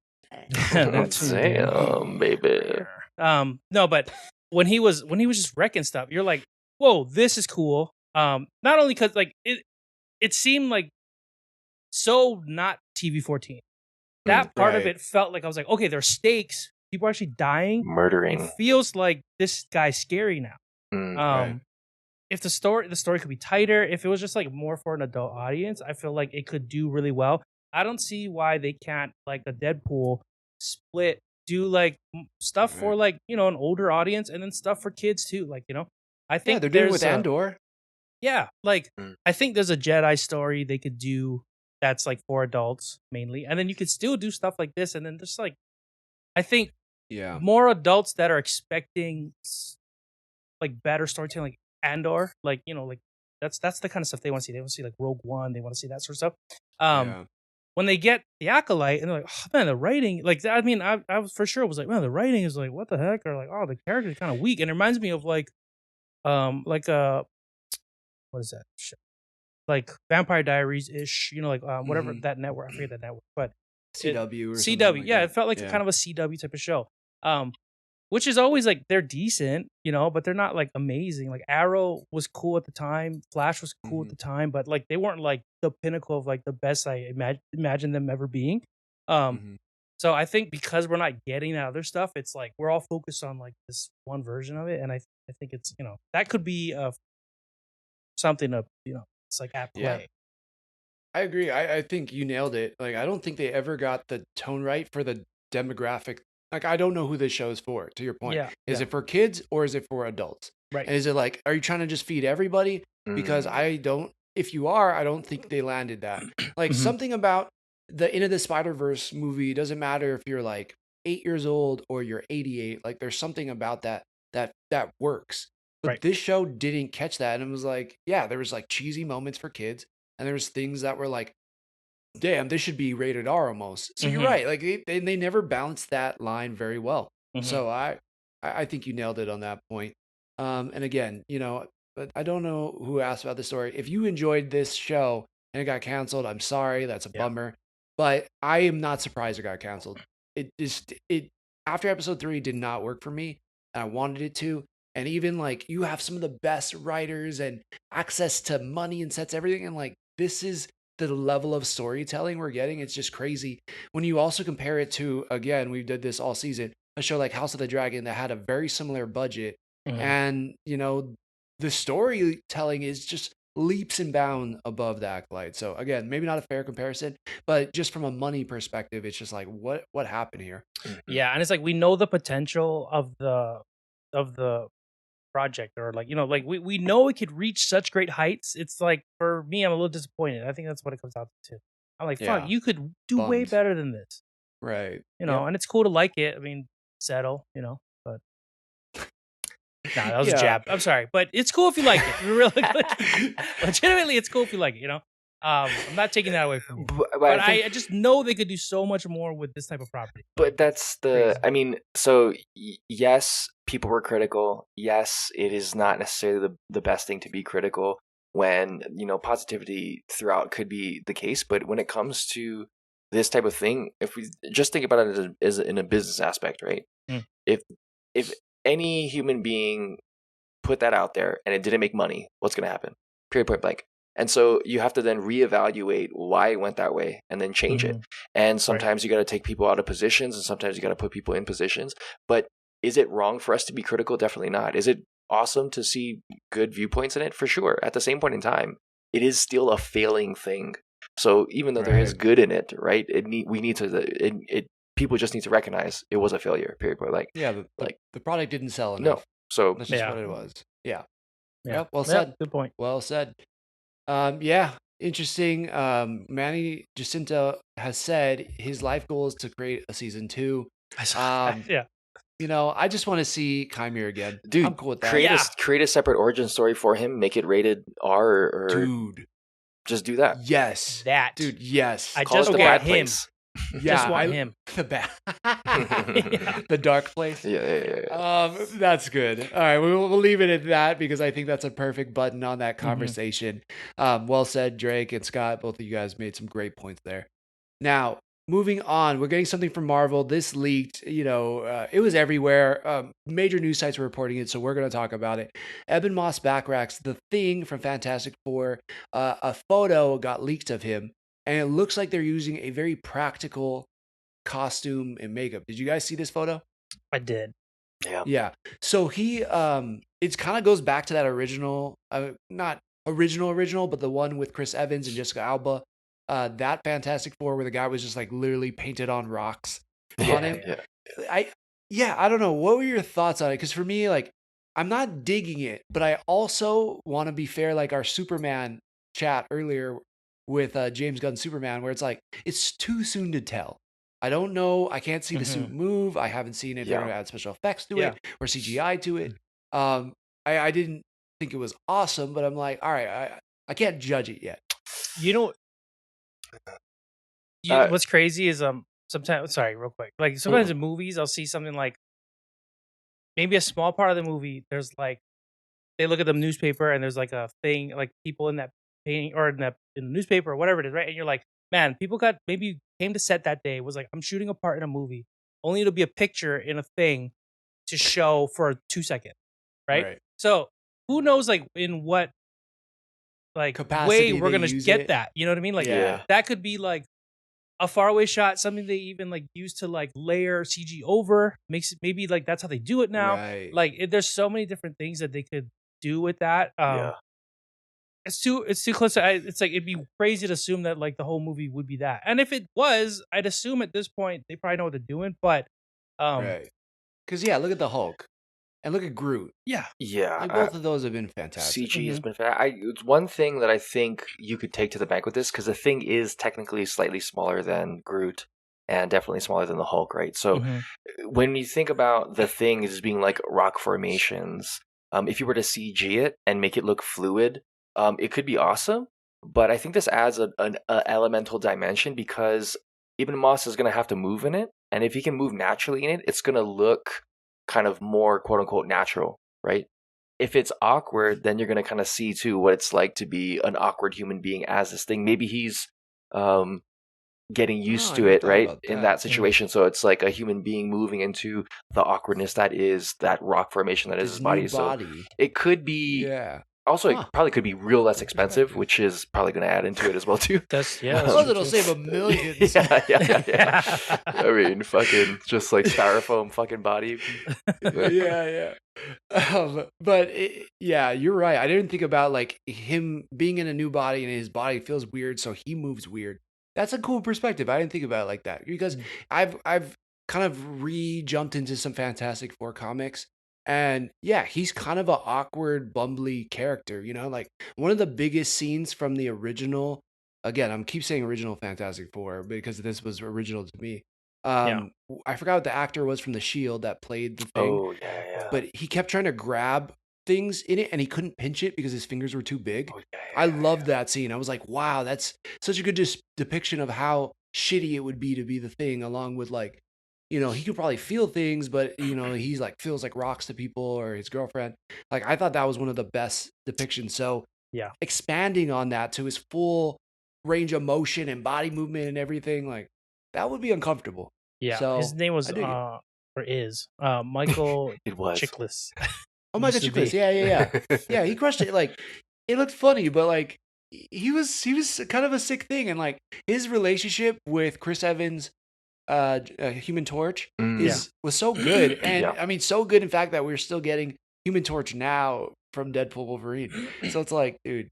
Damn, baby. No, but when he was just wrecking stuff, you're like, whoa, this is cool. Not only because like it seemed like so not TV-14. That part of right. it felt like I was like, okay, there's stakes. People are actually dying. Murdering. It feels like this guy's scary now. Right. If the story could be tighter, if it was just like more for an adult audience, I feel like it could do really well. I don't see why they can't, like a Deadpool split, do like stuff for like, an older audience and then stuff for kids too. Like, I think they're doing it with Andor. Yeah, like I think there's a Jedi story they could do that's like for adults mainly, and then you could still do stuff like this, and then just like I think more adults that are expecting like better storytelling, like Andor, like like that's the kind of stuff they want to see. They want to see like Rogue One. They want to see that sort of stuff. When they get the Acolyte and they're like, oh man, the writing, like I mean, I was for sure was like, man, the writing is like, what the heck, or like, oh, the character's kind of weak, and it reminds me of like what is that shit? Like Vampire Diaries ish, like whatever that network. I forget that network, but CW or CW. Like yeah, that. It felt like a kind of a CW type of show. Which is always like they're decent, but they're not like amazing. Like Arrow was cool at the time, Flash was cool at the time, but like they weren't like the pinnacle of like the best I imagine them ever being. So I think because we're not getting that other stuff, it's like we're all focused on like this one version of it, and I think it's that could be something to it's like at play. Yeah. I agree. I think you nailed it. Like I don't think they ever got the tone right for the demographic. Like I don't know who this show is for. To your point, is it for kids or is it for adults? Right. And is it like, are you trying to just feed everybody? Because I don't. If you are, I don't think they landed that. Like something about the Into the Spider-Verse movie doesn't matter if you're like 8 years old or you're 88. Like there's something about that works. But this show didn't catch that, and it was like, there was like cheesy moments for kids, and there was things that were like, damn, this should be rated R almost. So you're right. Like they never balanced that line very well. So I think you nailed it on that point. And again, but I don't know who asked about this story. If you enjoyed this show and it got canceled, I'm sorry. That's a bummer. But I am not surprised it got canceled. It after episode 3 did not work for me, and I wanted it to. And even like you have some of the best writers and access to money and sets, everything, and like this is the level of storytelling we're getting. It's just crazy. When you also compare it to, again, we did this all season, a show like House of the Dragon that had a very similar budget, and the storytelling is just leaps and bounds above the Acolyte. So again, maybe not a fair comparison, but just from a money perspective, it's just like what happened here. Yeah, and it's like we know the potential of the project, or like like we know it could reach such great heights. It's like for me, I'm a little disappointed. I think that's what it comes out to. I'm like, fuck, you could do way better than this, right? And it's cool to like it. I mean, settle, but nah, that was a jab. I'm sorry, but it's cool if you like it. Really, legitimately, it's cool if you like it. I'm not taking that away from you, but I just know they could do so much more with this type of property. But that's I mean, so yes, people were critical. Yes, it is not necessarily the best thing to be critical. when positivity throughout could be the case. But when it comes to this type of thing, if we just think about it as in a business aspect, right? Mm. If any human being put that out there and it didn't make money, what's going to happen? Period, point blank. And so you have to then reevaluate why it went that way and then change it. And sometimes you got to take people out of positions, and sometimes you got to put people in positions. But is it wrong for us to be critical? Definitely not. Is it awesome to see good viewpoints in it? For sure. At the same point in time, it is still a failing thing. So even though there is good in it, right? People just need to recognize it was a failure. Period. Point blank. Yeah, the product didn't sell enough. No. So that's just what it was. Yeah. Yeah. Well said. Good point. Well said. Yeah, interesting. Manny Jacinto has said his life goal is to create a season 2. I saw that. Yeah. I just want to see Chimera again. Dude, I'm cool with that. Create a separate origin story for him. Make it rated R or Dude, just do that. yes. That. Dude, yes. I Call just it the want bad him. place. Yeah, Just want him. The bad. The dark place. Yeah. That's good. All right, we'll leave it at that because I think that's a perfect button on that conversation. Well said, Drake and Scott. Both of you guys made some great points there. Now, moving on, we're getting something from Marvel. This leaked, it was everywhere. Major news sites were reporting it, so we're going to talk about it. Ebon Bacharach's The Thing from Fantastic Four. A photo got leaked of him, and it looks like they're using a very practical costume and makeup. Did you guys see this photo? I did. Yeah. So he, it kind of goes back to that original, not original, but the one with Chris Evans and Jessica Alba. That Fantastic Four where the guy was just like literally painted on rocks on him. Yeah. I don't know. What were your thoughts on it? Because for me, like, I'm not digging it, but I also want to be fair, like our Superman chat earlier with James Gunn's Superman, where it's like, it's too soon to tell. I don't know. I can't see the suit move. I haven't seen if they're going to add special effects to it or CGI to it. I didn't think it was awesome, but I'm like, all right, I can't judge it yet. What's crazy is sometimes, sorry, real quick, like sometimes in movies I'll see something like maybe a small part of the movie, there's like they look at the newspaper and there's like a thing, like people in that painting or in the newspaper or whatever it is, right? And you're like, man, people maybe came to set that day, was like, I'm shooting a part in a movie, only to be a picture in a thing to show for 2 seconds, right? So who knows, like in what like capacity way we're gonna get it. that, you know what I mean? Like that could be like a faraway shot, something they even like use to like layer CG over, makes it maybe like that's how they do it now. Like there's so many different things that they could do with that. It's too close to, it's like it'd be crazy to assume that like the whole movie would be that. And if it was, I'd assume at this point they probably know what they're doing. But because look at the Hulk and look at Groot. Yeah. Like both of those have been fantastic. CG has been fantastic. It's one thing that I think you could take to the bank with this, because the Thing is technically slightly smaller than Groot and definitely smaller than the Hulk, right? So when you think about the Thing as being like rock formations, if you were to CG it and make it look fluid, it could be awesome. But I think this adds an elemental dimension, because Ebon Moss is going to have to move in it. And if he can move naturally in it, it's going to look kind of more quote unquote natural, right? If it's awkward, then you're going to kind of see too what it's like to be an awkward human being as this Thing. Maybe he's getting used to it, right? In that situation. So it's like a human being moving into the awkwardness that is that rock formation that is his body. So it could be also it probably could be real less expensive, which is probably going to add into it as well too. It'll save a million. Yeah. I mean, fucking just like styrofoam fucking body. But you're right. I didn't think about like him being in a new body and his body feels weird, so he moves weird. That's a cool perspective. I didn't think about it like that, because I've kind of re-jumped into some Fantastic Four comics. And he's kind of an awkward, bumbly character, like one of the biggest scenes from the original. Again, I'm keep saying original Fantastic Four because this was original to me. I forgot what the actor was from The Shield that played the Thing. But he kept trying to grab things in it and he couldn't pinch it because his fingers were too big. I loved that scene. I was like, wow, that's such a good depiction of how shitty it would be to be the Thing, along with like, he could probably feel things, but he's like feels like rocks to people or his girlfriend. Like I thought that was one of the best depictions. So expanding on that to his full range of motion and body movement and everything, like that would be uncomfortable. Yeah, So his name was I dig it. or is Michael It was. Chiklis. Oh, Michael Used to be. Chiklis, yeah. Yeah, he crushed it. Like, it looked funny, but like, he was kind of a sick thing, and like his relationship with Chris Evans, Human Torch, was so good, and Yeah. I mean, so good in fact that we're still getting Human Torch now from Deadpool Wolverine. So it's like, dude,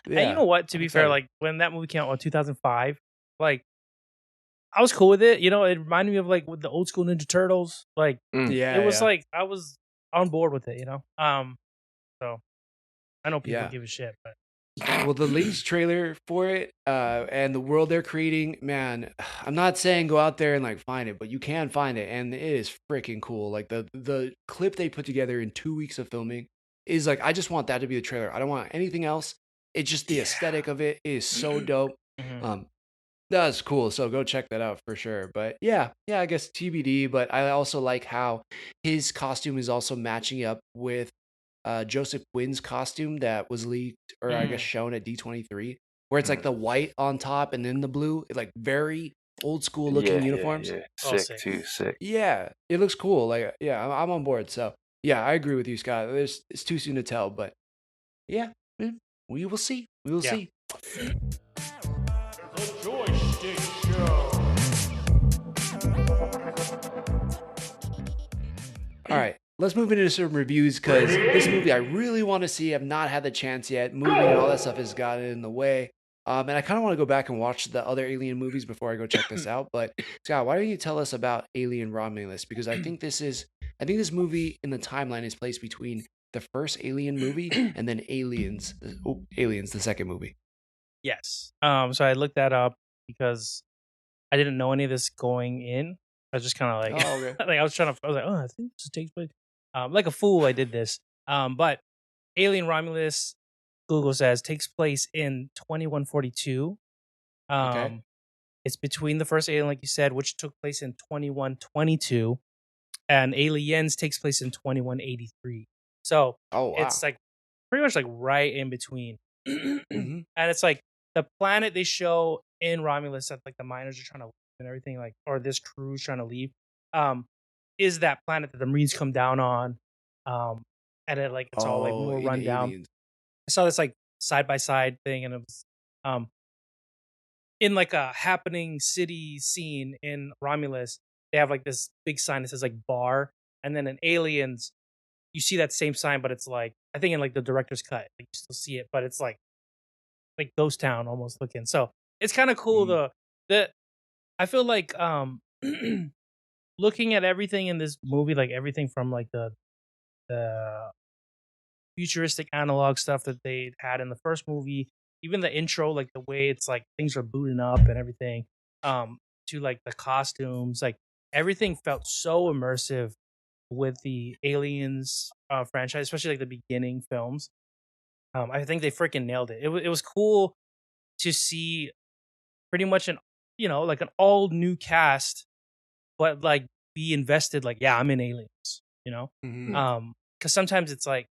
yeah. And you know what? To I'm be fair, excited. like when that movie came out in 2005, like I was cool with it. You know, it reminded me of like with the old school Ninja Turtles. Like Yeah, it was yeah. like I was on board with it. You know, so I know people Yeah. give a shit, but Well, the latest trailer for it, and the world they're creating, man, I'm not saying go out there and like find it, but you can find it, and it is freaking cool. Like the clip they put together in 2 weeks of filming is like, I just want that to be the trailer. I don't want anything else. It's just the aesthetic of it is so dope. Mhm. That's cool. So go check that out for sure. But yeah, I guess TBD. But I also like how his costume is also matching up with Joseph Quinn's costume that was leaked, or I guess shown at D23, where it's like the white on top and then the blue, like very old school looking uniforms. Yeah. Oh, Sick, too sick. Yeah, it looks cool. Like, yeah, I'm on board. So yeah, I agree with you, Scott. It's too soon to tell, but yeah, we will see. We will Yeah. see. The Joystick Show. All right, let's move into some reviews because this movie I really want to see. I've not had the chance yet. Moving and all that stuff has gotten in the way. And I kind of want to go back and watch the other Alien movies before I go check this out. But Scott, why don't you tell us about Alien Romulus? Because I think this movie in the timeline is placed between the first Alien movie and then Aliens, the second movie. Yes. So I looked that up because I didn't know any of this going in. I was just kind of like, Oh, okay. like I was like, oh, I think this takes place. Like a fool, I did this. But Alien Romulus, Google says, takes place in 2142. Okay. It's between the first Alien, like you said, which took place in 2122, and Aliens takes place in 2183. So Oh, wow. it's like pretty much like right in between. Mhm. And it's like the planet they show in Romulus that like the miners are trying to leave and everything, like, or this crew's trying to leave, is that planet that the Marines come down on. And it like it's all like more in run down. Aliens. I saw this like side by side thing, and it was in like a happening city scene in Romulus. They have like this big sign that says like bar, and then in Aliens, you see that same sign, but it's like I think in like the director's cut, like you still see it, but it's like ghost town almost looking. So it's kind of cool. The I feel like looking at everything in this movie, like everything from like the futuristic analog stuff that they had in the first movie, even the intro, like the way it's like things are booting up and everything, to like the costumes, like everything felt so immersive with the Aliens franchise, especially like the beginning films. I think they freaking nailed it. It was cool to see pretty much like an all new cast, but like be invested. Like, yeah, I'm in Aliens, Mhm. because sometimes it's like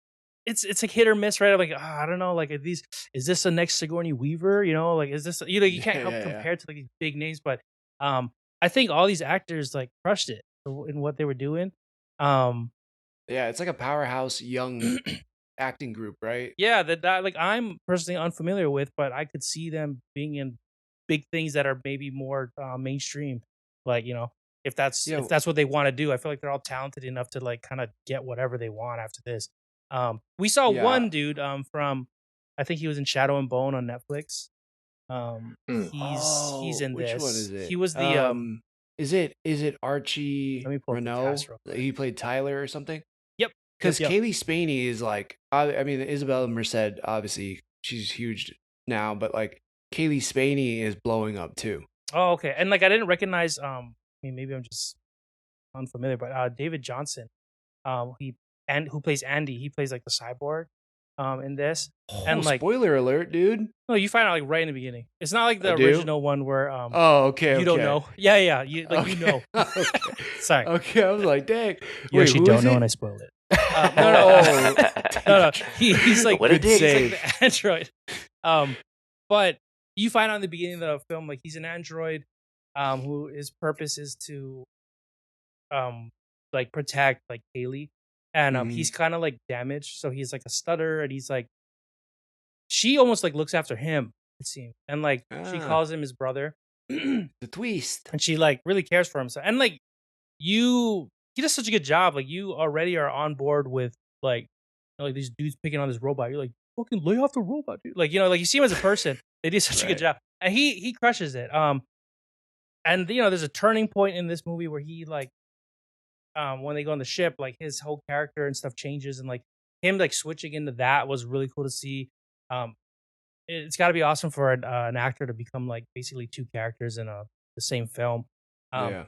it's like hit or miss, right? I'm like, I don't know, like is this the next Sigourney Weaver? Like is this you can't help Yeah. compare it to like these big names, but I think all these actors like crushed it in what they were doing. Yeah, it's like a powerhouse young acting group, right? Yeah, that like I'm personally unfamiliar with, but I could see them being in big things that are maybe more mainstream. Like, if that's Yeah. what they want to do, I feel like they're all talented enough to like kind of get whatever they want after this. We saw Yeah. one dude from I think he was in Shadow and Bone on Netflix. He's in which this. one is it? He was the Is it Archie Let me pull up the Renault? cast real quick. He played Tyler or something? Yep. Because Yep. Kaylee Spaney is like, I mean, Isabella Merced, obviously, she's huge now, but like Kaylee Spaney is blowing up too. Oh, okay. And like I didn't recognize I mean maybe I'm just unfamiliar, but David Johnson, who plays Andy, he plays like the cyborg in this. And like spoiler alert, dude. no, you find out like right in the beginning. It's not like the I do? original one where Oh, okay. you don't know. Yeah, you Okay. know. Okay. Sorry. Okay, I was like, dang. You Wait, actually who don't is know it? and I spoiled it. No. He's like What a he's dick. like the android. But you find out in the beginning of the film, like he's an android, who his purpose is to, like protect like Haley, and he's kind of like damaged, so he's like a stutter, and he's like she almost like looks after him, it seems, and like she calls him his brother, The twist. and she like really cares for him, so and like he does such a good job. Like you already are on board with like like these dudes picking on this robot. You're like, fucking lay off the robot, dude. Like like you see him as a person. They do such a good job, and he crushes it. And there's a turning point in this movie where he like when they go on the ship, like his whole character and stuff changes, and like him like switching into that was really cool to see. Um, it's got to be awesome for an actor to become like basically two characters in the same film. Yeah.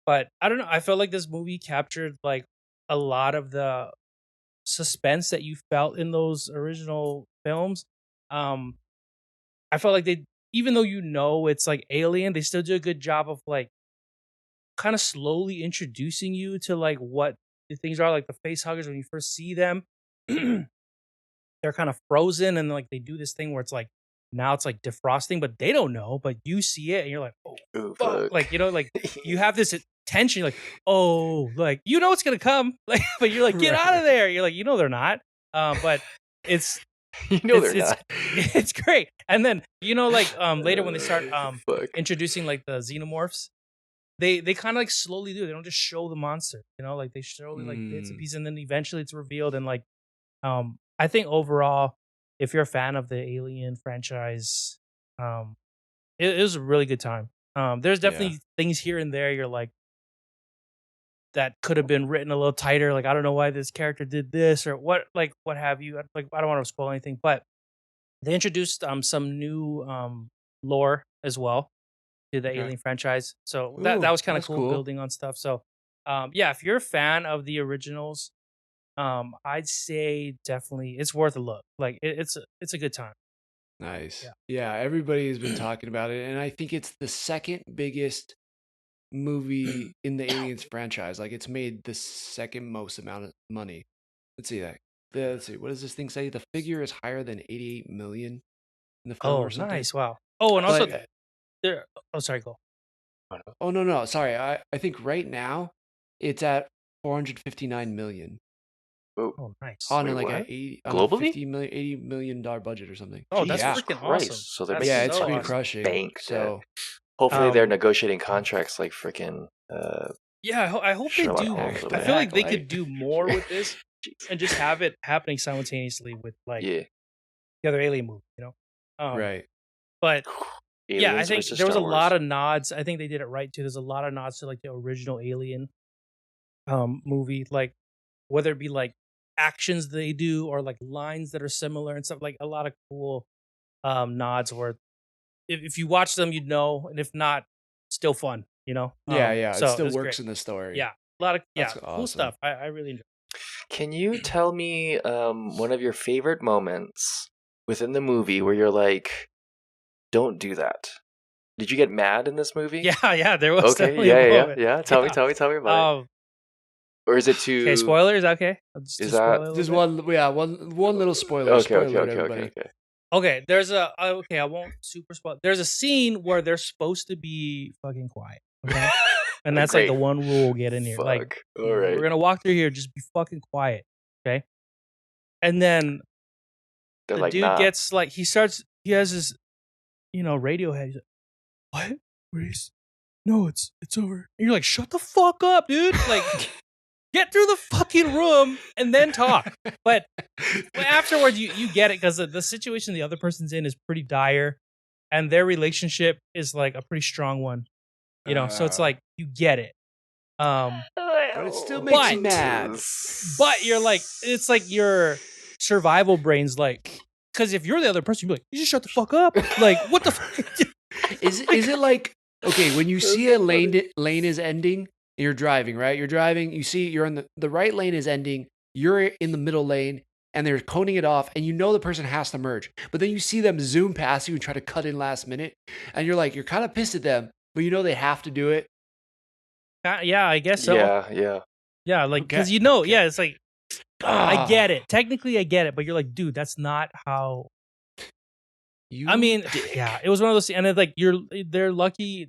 But I don't know. I felt like this movie captured like a lot of the suspense that you felt in those original films. I felt like they, even though it's like Alien, they still do a good job of like kind of slowly introducing you to like what the things are. Like the face huggers, when you first see them, they're kind of frozen, and like they do this thing where it's like now it's like defrosting, but they don't know. But you see it, and you're like, oh, Ooh, fuck. fuck. Like like you have this tension, like, oh, like it's gonna come, like, but you're like, get out of there. You're like, they're not, but it's they're not. it's great. And then like later when they start Fuck. introducing like the xenomorphs, they kind of like slowly do. They don't just show the monster, like they show like bits and pieces, and then eventually it's revealed. And like I think overall, if you're a fan of the Alien franchise, it was a really good time. There's definitely things here and there you're like, that could have been written a little tighter. Like, I don't know why this character did this or what have you. Like, I don't want to spoil anything, but they introduced some new lore as well to the Alien franchise. So that was kind of cool, building on stuff. So if you're a fan of the originals, I'd say definitely it's worth a look. Like it's a good time. Nice. Yeah, everybody has been talking about it, and I think it's the second biggest movie in the Aliens franchise. Like it's made the second most amount of money. Let's see that. Let's see. What does this thing say? The figure is higher than 88 million in the film or something. Nice. Wow. Oh, and also there. Oh, sorry. Go. Oh no. Sorry. I think right now it's at 459 million. Oh, nice. On like a globally $80 million budget or something. Oh, that's freaking awesome. So they're it's so been awesome. crushing. Bank. So hopefully they're negotiating contracts like freaking. I hope they do. I feel like they could do more with this and just have it happening simultaneously with like the other Alien movie. Right. But Aliens I think versus there was a Star Wars. lot of nods. I think they did it right too. There's a lot of nods to like the original Alien movie, like whether it be like actions they do or like lines that are similar and stuff, like a lot of cool nods where if you watch them you'd know, and if not, still fun, So it still works great. in the story. A lot of That's cool awesome stuff. I really enjoy. Can you tell me one of your favorite moments within the movie where you're like, don't do that? Did you get mad in this movie? Yeah, there was. Okay, yeah. Tell me about it. Or is it too? Okay, spoiler. Is that okay? Is that just one little spoiler? Okay. Okay, there's I won't super spoil. There's a scene where they're supposed to be fucking quiet. Okay, and that's like the one rule we'll get in here. Fuck. Like, all right, we're gonna walk through here. Just be fucking quiet. Okay, and then they're the like, dude nah. gets like he has this Radiohead. He's like, what? Reese? No, it's over. And you're like, shut the fuck up, dude. Like, get through the fucking room and then talk. But afterwards, you get it, because the situation the other person's in is pretty dire, and their relationship is like a pretty strong one. So it's like you get it. But it still makes you mad. But you're like, it's like your survival brain's like, because if you're the other person, you're like, you just shut the fuck up. Like, what the fuck? Is it like, okay, when you see a lane is ending, and you're driving, right? You're driving, you see you're in the right lane is ending, you're in the middle lane, and they're coning it off, and you know the person has to merge. But then you see them zoom past you and try to cut in last minute, and you're like, you're kind of pissed at them, but you know they have to do it. Yeah, I guess so. Yeah. Yeah, like, because it's like, I get it. Technically, I get it, but you're like, dude, that's not how. I mean, yeah, it was one of those, and it's like they're lucky.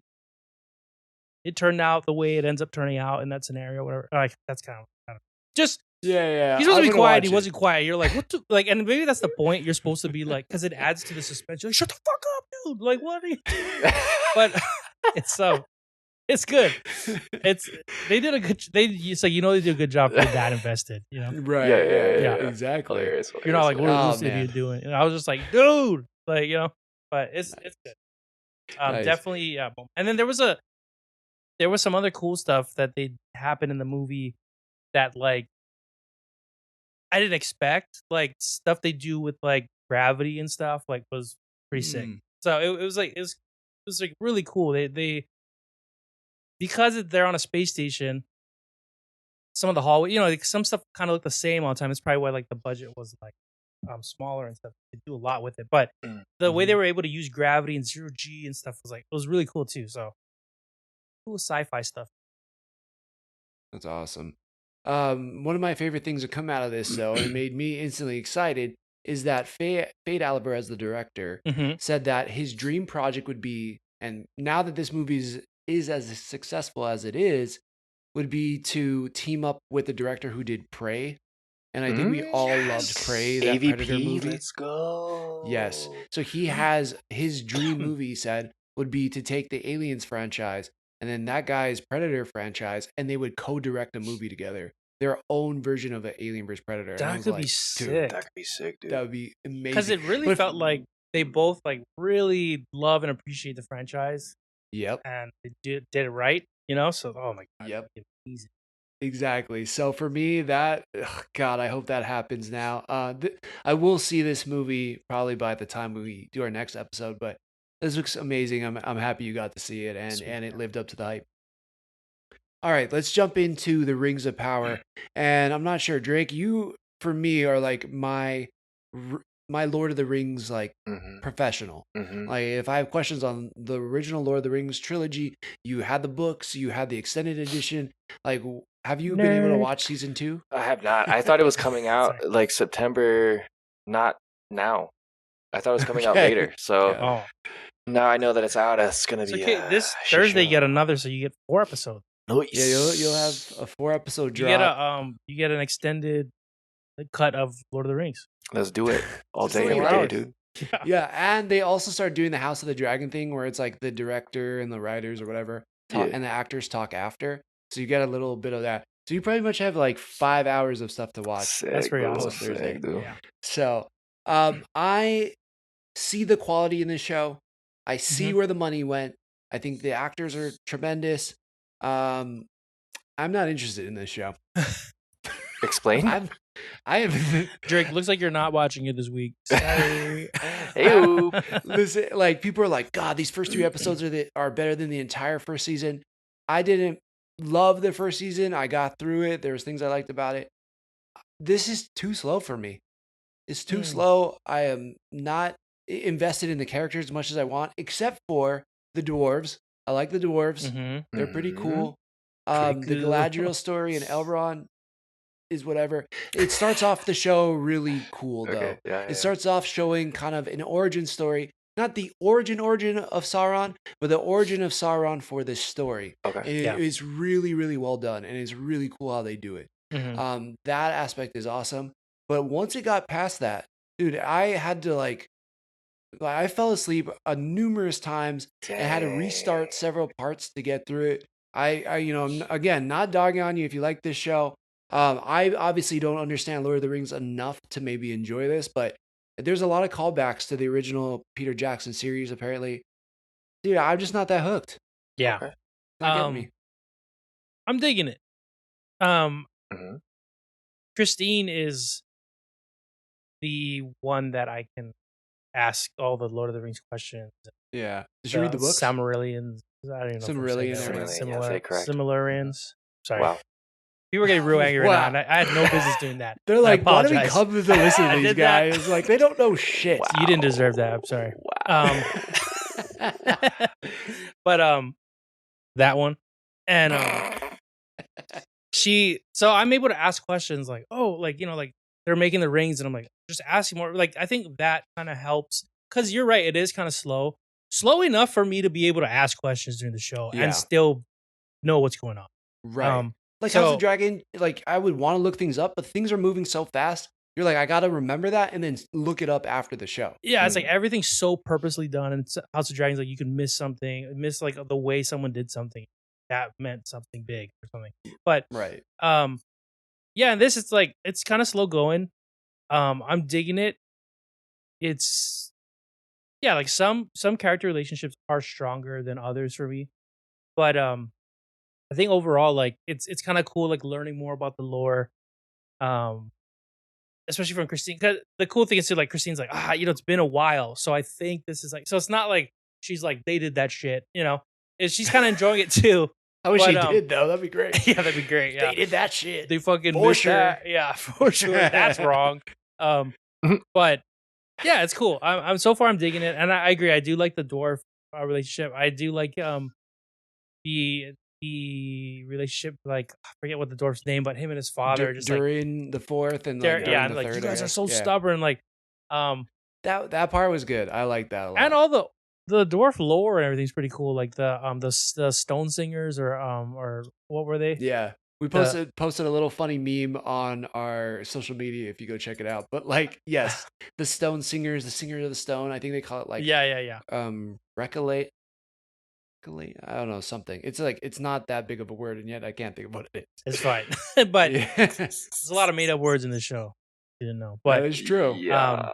It turned out the way it ends up turning out in that scenario. Whatever. Like that's kind of I don't know. Just. Yeah. He's supposed to I'm be gonna quiet. watch He it. wasn't quiet. You're like, what? Like, and maybe that's the point. You're supposed to be like, because it adds to the suspense. You're like, shut the fuck up, dude. Like, what are you doing? But it's good. They did a good. It's like they did a good job for that invested. Right. Yeah. Exactly. Hilarious. You're not like, what Oh, is this man. idiot doing? And I was just like, dude, like but it's good. Nice. Definitely, yeah. And then there was some other cool stuff that they happened in the movie that like I didn't expect. Like stuff they do with like gravity and stuff like was pretty sick. So it was like it was like really cool. They because they're on a space station. Some of the hallway, like some stuff kind of looked the same all the time. It's probably why like the budget was like smaller and stuff. They do a lot with it, but the way they were able to use gravity and 0G and stuff was really cool too. So cool sci-fi stuff. That's awesome. One of my favorite things to come out of this, though, and it made me instantly excited, is that Fade Alvarez, the director, said that his dream project would be, and now that this movie is as successful as it is, would be to team up with the director who did Prey. And I think we all loved Prey, that Predator movie. Let's go. Yes. So he has his dream movie, he said, would be to take the Aliens franchise and then that guy's Predator franchise, and they would co-direct a movie together. Their own version of an Alien vs. Predator. That could be sick. That could be sick, dude. That would be amazing. Because it really felt like they both like really love and appreciate the franchise. Yep. And they did it right, So, oh my god. Yep. Amazing. Exactly. So for me, God, I hope that happens now. I will see this movie probably by the time we do our next episode, but this looks amazing. I'm happy you got to see it, and it lived up to the hype. All right, let's jump into the Rings of Power. And I'm not sure, Drake, you for me are like my Lord of the Rings like professional. Like if I have questions on the original Lord of the Rings trilogy, you had the books, you had the extended edition. Like, have you been able to watch season 2? I have not. I thought it was coming out like September, not now. I thought it was coming out later. So now I know that it's out. It's gonna be this Thursday. You get another, so you get 4 episodes. Nice. Yeah, you'll have a 4-episode drop. You get an extended cut of Lord of the Rings. Let's do it all day, every day, dude. Yeah, and they also start doing the House of the Dragon thing, where it's like the director and the writers or whatever and the actors talk after. So you get a little bit of that. So you pretty much have like 5 hours of stuff to watch. Sick, that's pretty awesome. Sick, dude. Yeah. So I see the quality in this show. I see where the money went. I think the actors are tremendous. I'm not interested in this show. Explain. I have Drake, looks like you're not watching it this week. Sorry. Listen, like people are like, God, these first 3 episodes are better than the entire first season. I didn't love the first season. I got through it. There was things I liked about it. This is too slow for me. It's too slow. I am not invested in the characters as much as I want, except for the dwarves. I like the dwarves. They're pretty cool. The Galadriel story and Elrond is whatever. It starts off the show really cool, though. Okay. Yeah, it starts off showing kind of an origin story. Not the origin of Sauron, but the origin of Sauron for this story. Okay. It's really, really well done, and it's really cool how they do it. That aspect is awesome. But once it got past that, dude, I had to I fell asleep numerous times and had to restart several parts to get through it. I'm, again, not dogging on you if you like this show. I obviously don't understand Lord of the Rings enough to maybe enjoy this, but there's a lot of callbacks to the original Peter Jackson series, apparently. Dude, I'm just not that hooked. Yeah. Okay. Not getting me. I'm digging it. Christine is the one that I can ask all the Lord of the Rings questions. Yeah. Did you read the books? Silmarillions. I don't even know. Silmarillions. Sorry. Wow. People are getting real angry right now. And I had no business doing that. They're like, why do we come to listen to these guys? Like, they don't know shit. Wow. You didn't deserve that. I'm sorry. Wow. But that one. And So I'm able to ask questions like, oh, like, like they're making the rings, and I'm like, just asking more. Like, I think that kind of helps, because you're right, it is kind of slow enough for me to be able to ask questions during the show Yeah. and still know what's going on. Right. Like House So of Dragon, like I would want to look things up, but things are moving so fast. You're like, I gotta remember that and then look it up after the show. yeah, it's like everything's so purposely done, and House of Dragons, like you can miss something, miss like the way someone did something that meant something big or something. But Right. yeah, and this it's like it's kind of slow going. I'm digging it. It's yeah, like some character relationships are stronger than others for me, but I think overall, like it's kind of cool, like learning more about the lore. Um, Especially from Christine. Cause the cool thing is too, like Christine's like, it's been a while, so I think this is like, so it's not like she's like they did that shit, she's kind of enjoying it too. I wish But, they did though. That'd be great. Yeah, that'd be great. Yeah, They did that shit. they fucking For missed sure. that. Yeah, for sure. That's wrong. But yeah, it's cool. I'm so far I'm digging it, and I agree. I do like the dwarf relationship. I do like the relationship, like I forget what the dwarf's name, but him and his father just like during the fourth and they're like yeah, during and the like third. you guys I are guess. so Yeah. stubborn, like That part was good. I like that a lot. and all the dwarf lore and everything's pretty cool. Like the stone singers or what were they? Yeah. We posted a little funny meme on our social media if you go check it out. But like, yes, the stone singers, the singers of the stone, I think they call it like yeah. recollate. I don't know, something. It's like it's not that big of a word, and yet I can't think of what it is. It's fine, but Yeah. there's a lot of made up words in this show. You didn't know, but That is true. Yeah.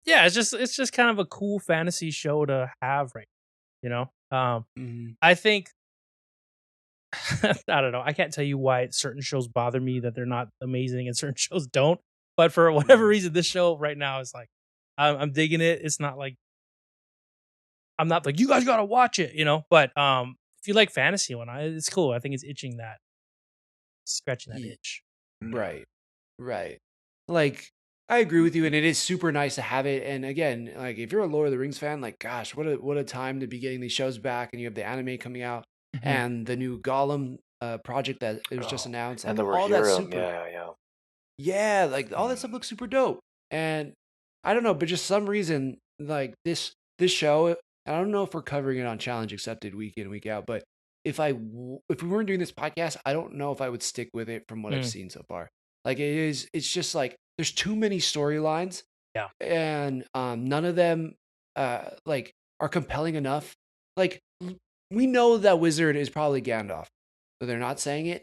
yeah, it's just kind of a cool fantasy show to have, right? Mhm. I think I don't know. I can't tell you why certain shows bother me that they're not amazing and certain shows don't. But for whatever reason, this show right now is like I'm digging it. It's not like I'm not like you guys gotta watch it, But if you like fantasy one, it's cool. I think it's scratching that Ye- itch. Right. Like I agree with you, and it is super nice to have it. And again, like if you're a Lord of the Rings fan, like gosh, what a time to be getting these shows back, and you have the anime coming out and the new Gollum project that it was just announced, And the all that Rohirrim. super yeah, like all that stuff looks super dope. And I don't know, but just some reason like this show, I don't know if we're covering it on Challenge Accepted week in week out, but if we weren't doing this podcast, I don't know if I would stick with it from what I've seen so far. Like it's just like there's too many storylines. Yeah. And none of them like are compelling enough. Like we know that Wizard is probably Gandalf, but they're not saying it.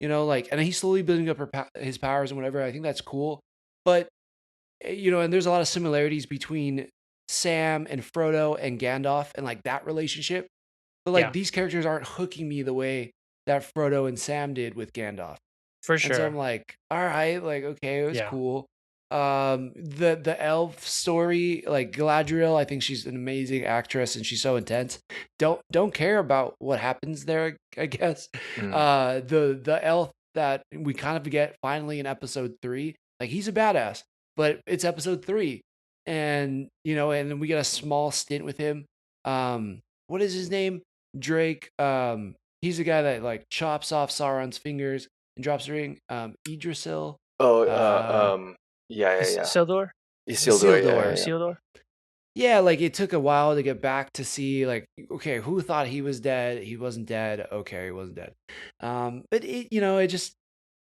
Like, and he's slowly building up his powers and whatever. I think that's cool. But and there's a lot of similarities between Sam and Frodo and Gandalf and like that relationship. But like these characters aren't hooking me the way that Frodo and Sam did with Gandalf. For And so sure. I'm like, all right, like okay, it was cool. The elf story, like Galadriel, I think she's an amazing actress and she's so intense. Don't care about what happens there, I guess. The elf that we kind of get finally in episode 3, like he's a badass, but it's episode 3, and and then we get a small stint with him. What is his name? Drake. He's the guy that like chops off Sauron's fingers and drops the ring. Idrisil. Yeah. Isildur? Isildur. Yeah. Isildur? Yeah, like it took a while to get back to see like, okay, who thought he was dead? He wasn't dead. Okay, he wasn't dead. But it just,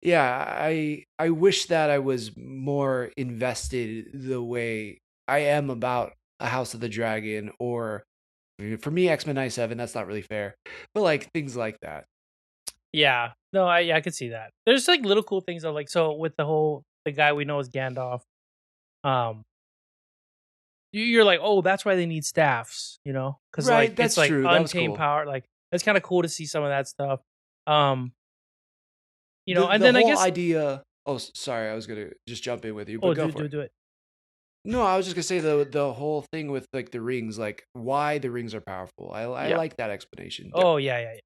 yeah, I wish that I was more invested the way I am about a House of the Dragon, or for me, X-Men 97. That's not really fair, but like things like that. Yeah. No, I could see that. There's like little cool things though, like so with the guy we know as Gandalf, you're like, oh, that's why they need staffs, because Right, like that's it's like true. That was untamed cool. power. Like it's kind of cool to see some of that stuff. The And then I whole guess idea. Oh, sorry, I was gonna just jump in with you, but go for it. do it. No, I was just gonna say the whole thing with like the rings, like why the rings are powerful. I like that explanation. Oh yeah.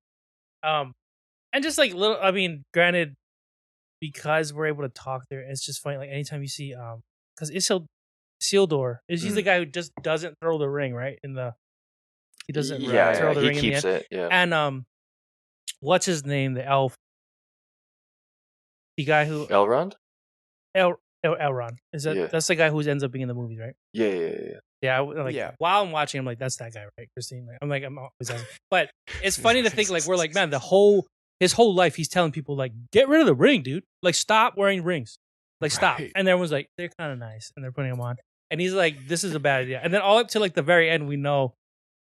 And just like little, I mean, granted, because we're able to talk there, it's just funny. Like anytime you see, because Isildur he's the guy who just doesn't throw the ring, right? He doesn't throw the ring in the end. It. Yeah. And what's his name? The elf. The guy who Elrond? Elron is that? Yeah. That's the guy who ends up being in the movies, right? Yeah. Yeah, like Yeah. while I'm watching, I'm like, that's that guy, right, Christine? I'm always asking. But it's funny to think like we're like, man, his whole life he's telling people like, get rid of the ring, dude. Like, stop wearing rings. Like, stop. Right. And everyone's like, they're kind of nice, and they're putting them on. And he's like, this is a bad idea. And then all up to like the very end, we know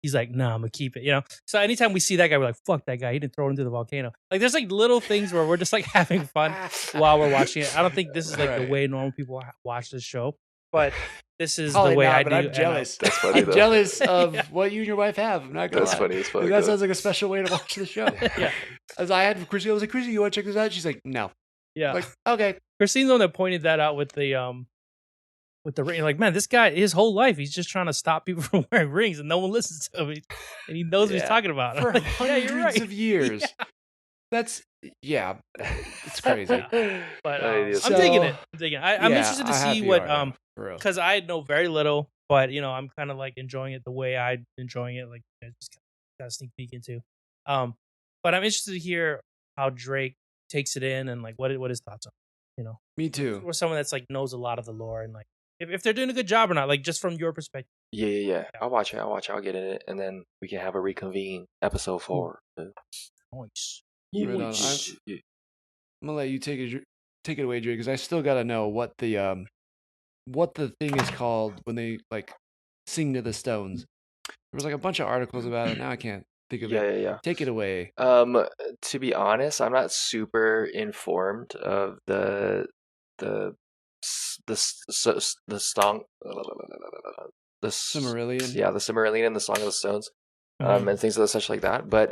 he's like, nah, I'm gonna keep it. So anytime we see that guy, we're like, fuck that guy. He didn't throw it into the volcano. Like, there's like little things where we're just like having fun while we're watching it. I don't think this is like the Right. way normal people watch this show, but this is Probably the way not, I but do. I'm and jealous. That's funny, I'm though. jealous of Yeah. what you and your wife have. I'm not gonna That's lie. funny. It's funny. That though. sounds like a special way to watch the show. Yeah. As I had Chrissy, I was like, Chrissy, you want to check this out? She's like, no. Yeah. Like, okay. Christine's the one that pointed that out with the ring. Like, man, this guy, his whole life, he's just trying to stop people from wearing rings, and no one listens to him, and he knows what he's Yeah. talking about. For I'm like, yeah, hundreds you're right. of years. That's it's crazy. But Yeah, I'm digging so- it. I'm interested to see what for real. because I know very little, but I'm kind of like enjoying it the way I'm enjoying it. Like, I just got a sneak peek into. But I'm interested to hear how Drake takes it in and like what his thoughts are. Me too. Or someone that's like knows a lot of the lore and like if they're doing a good job or not, like just from your perspective. Yeah. I'll watch it. I'll get in it, and then we can have a reconvene episode 4. Nice. Right on. Nice. I'm gonna let you take it away, Drake, because I still gotta know what the thing is called when they like sing to the stones. There was like a bunch of articles about it. Now I can't think of it. Yeah. Take it away. To be honest, I'm not super informed of the song, the Cimmerillion. yeah, the Cimmerillion and the Song of the Stones, Mhm. and things of such like that. But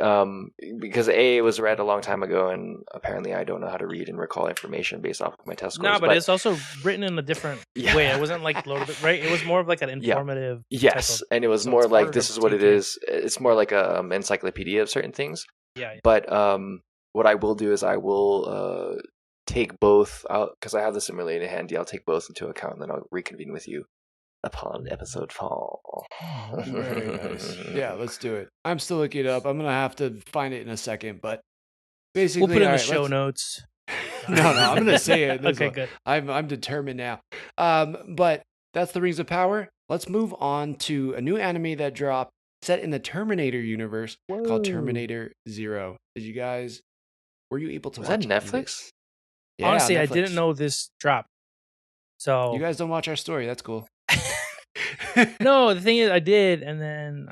because it was read a long time ago, and apparently I don't know how to read and recall information based off of my test scores. No, but it's also written in a different Yeah. way. It wasn't like loaded, right? It was more of like an informative. yes, type of- and it was so more it's like harder this to is what it take in. is. It's more like a encyclopedia of certain things. Yeah. But what I will do is I will take both out because I have the simulator handy. I'll take both into account, and then I'll reconvene with you upon episode 4. Very nice. Yeah, let's do it. I'm still looking it up. I'm gonna have to find it in a second, but basically, We'll put it in all the right, show let's- notes. No, I'm gonna say it. in this Okay, one. good. I'm determined now. But that's the Rings of Power. Let's move on to a new anime that dropped, set in the Terminator universe, called Whoa. Terminator Zero. Were you able to Was watch that any of Netflix? this? Yeah, Honestly, I Netflix. didn't know this dropped. So You guys don't watch our story. That's cool. no, the thing is, I did, and then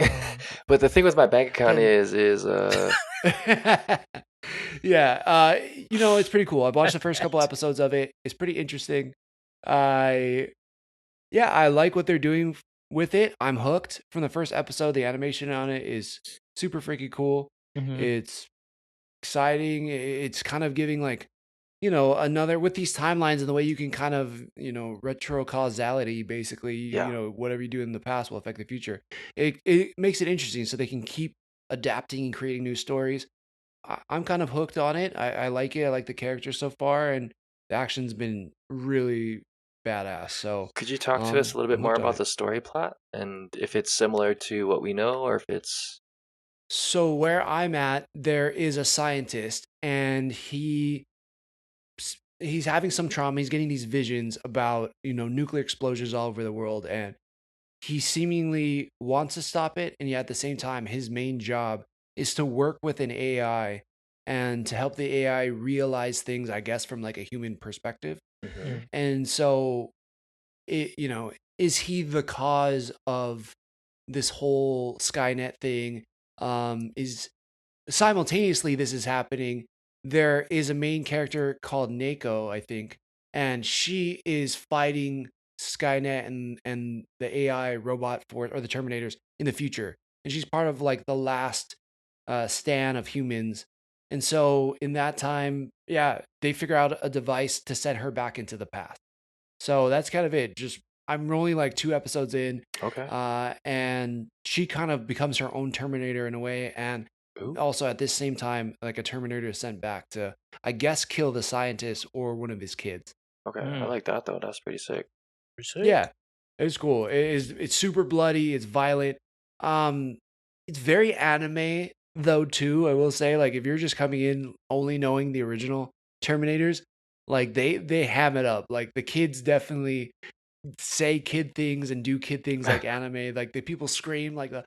But the thing with my bank account And- is Yeah, it's pretty cool. I've watched the first couple episodes of it. It's pretty interesting. I like what they're doing with it. I'm hooked from the first episode. The animation on it is super freaking cool. Mhm. It's exciting. It's kind of giving like, another with these timelines and the way you can kind of, retro causality, basically, Yeah. whatever you do in the past will affect the future. It makes it interesting so they can keep adapting and creating new stories. I'm kind of hooked on it. I like it. I like the characters so far, and the action's been really badass. So could you talk to us a little bit I'm more hooked on about it. the story plot and if it's similar to what we know or if it's So where I'm at, there is a scientist, and he's having some trauma. He's getting these visions about nuclear explosions all over the world, and he seemingly wants to stop it. And yet at the same time, his main job is to work with an AI and to help the AI realize things, I guess, from like a human perspective. Mm. And so, is he the cause of this whole Skynet thing? Is simultaneously this is happening. There is a main character called Nako, I think, and she is fighting Skynet and the AI robot force or the Terminators in the future, and she's part of like the last stand of humans. And so in that time, they figure out a device to set her back into the past. So that's kind of it. Just I'm only like 2 episodes in, okay. and she kind of becomes her own Terminator in a way, and Ooh. also at this same time, like a Terminator is sent back to, I guess, kill the scientist or one of his kids. Okay, I Mm. like that though. That's pretty sick. Yeah, it's cool. It's super bloody. It's violent. It's very anime though too. I will say, like, if you're just coming in only knowing the original Terminators, Like they ham it up. Like the kids definitely say kid things and do kid things like anime. Like the people scream like the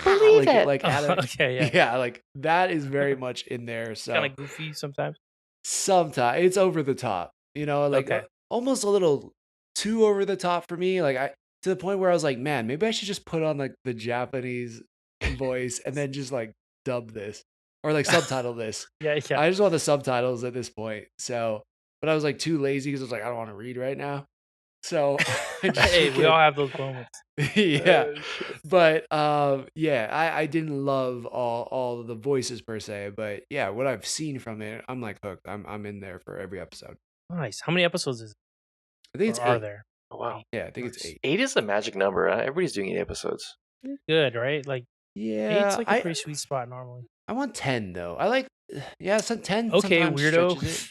Believe it. like Oh, anime. okay, yeah. Yeah, like that is very much in there. So Kind of goofy sometimes. sometimes it's over the top, like Okay. almost a little too over the top for me. Like I to the point where I was like, man, maybe I should just put on like the Japanese voice and then just like dub this or like subtitle this. Yeah, yeah. I just want the subtitles at this point. So, but I was like too lazy because I was like, I don't want to read right now. So, I just Hey, we freaking- all have those moments. yeah. But yeah, I didn't love all of the voices per se, but yeah, what I've seen from it, I'm like hooked. I'm in there for every episode. Nice. How many episodes is I think it? it's Or are 8. there? Oh, wow. Yeah, I think it's Nice. 8. 8 is the magic number. Everybody's doing 8 episodes. Good, right? Like Yeah, eight's like a pretty sweet spot normally. I want 10 though. I like some 10 Okay, sometimes weirdo. stretches it.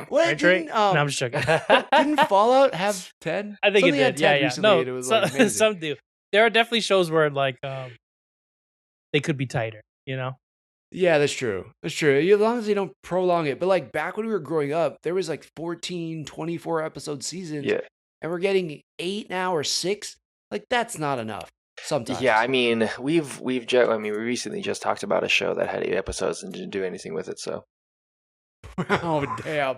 What Right, Drake? didn't No, I'm just joking. didn't Fallout have 10? I think Something it had did. Yeah, 10 yeah. recently No, and it was like amazing. some do. There are definitely shows where like they could be tighter. Yeah, that's true. That's true. As long as they don't prolong it. But like back when we were growing up, there was like 14, 24 episode seasons. Yeah. And we're getting 8 now or 6. Like that's not enough sometimes. Yeah, I mean, we recently just talked about a show that had 8 episodes and didn't do anything with it, so. Oh, damn.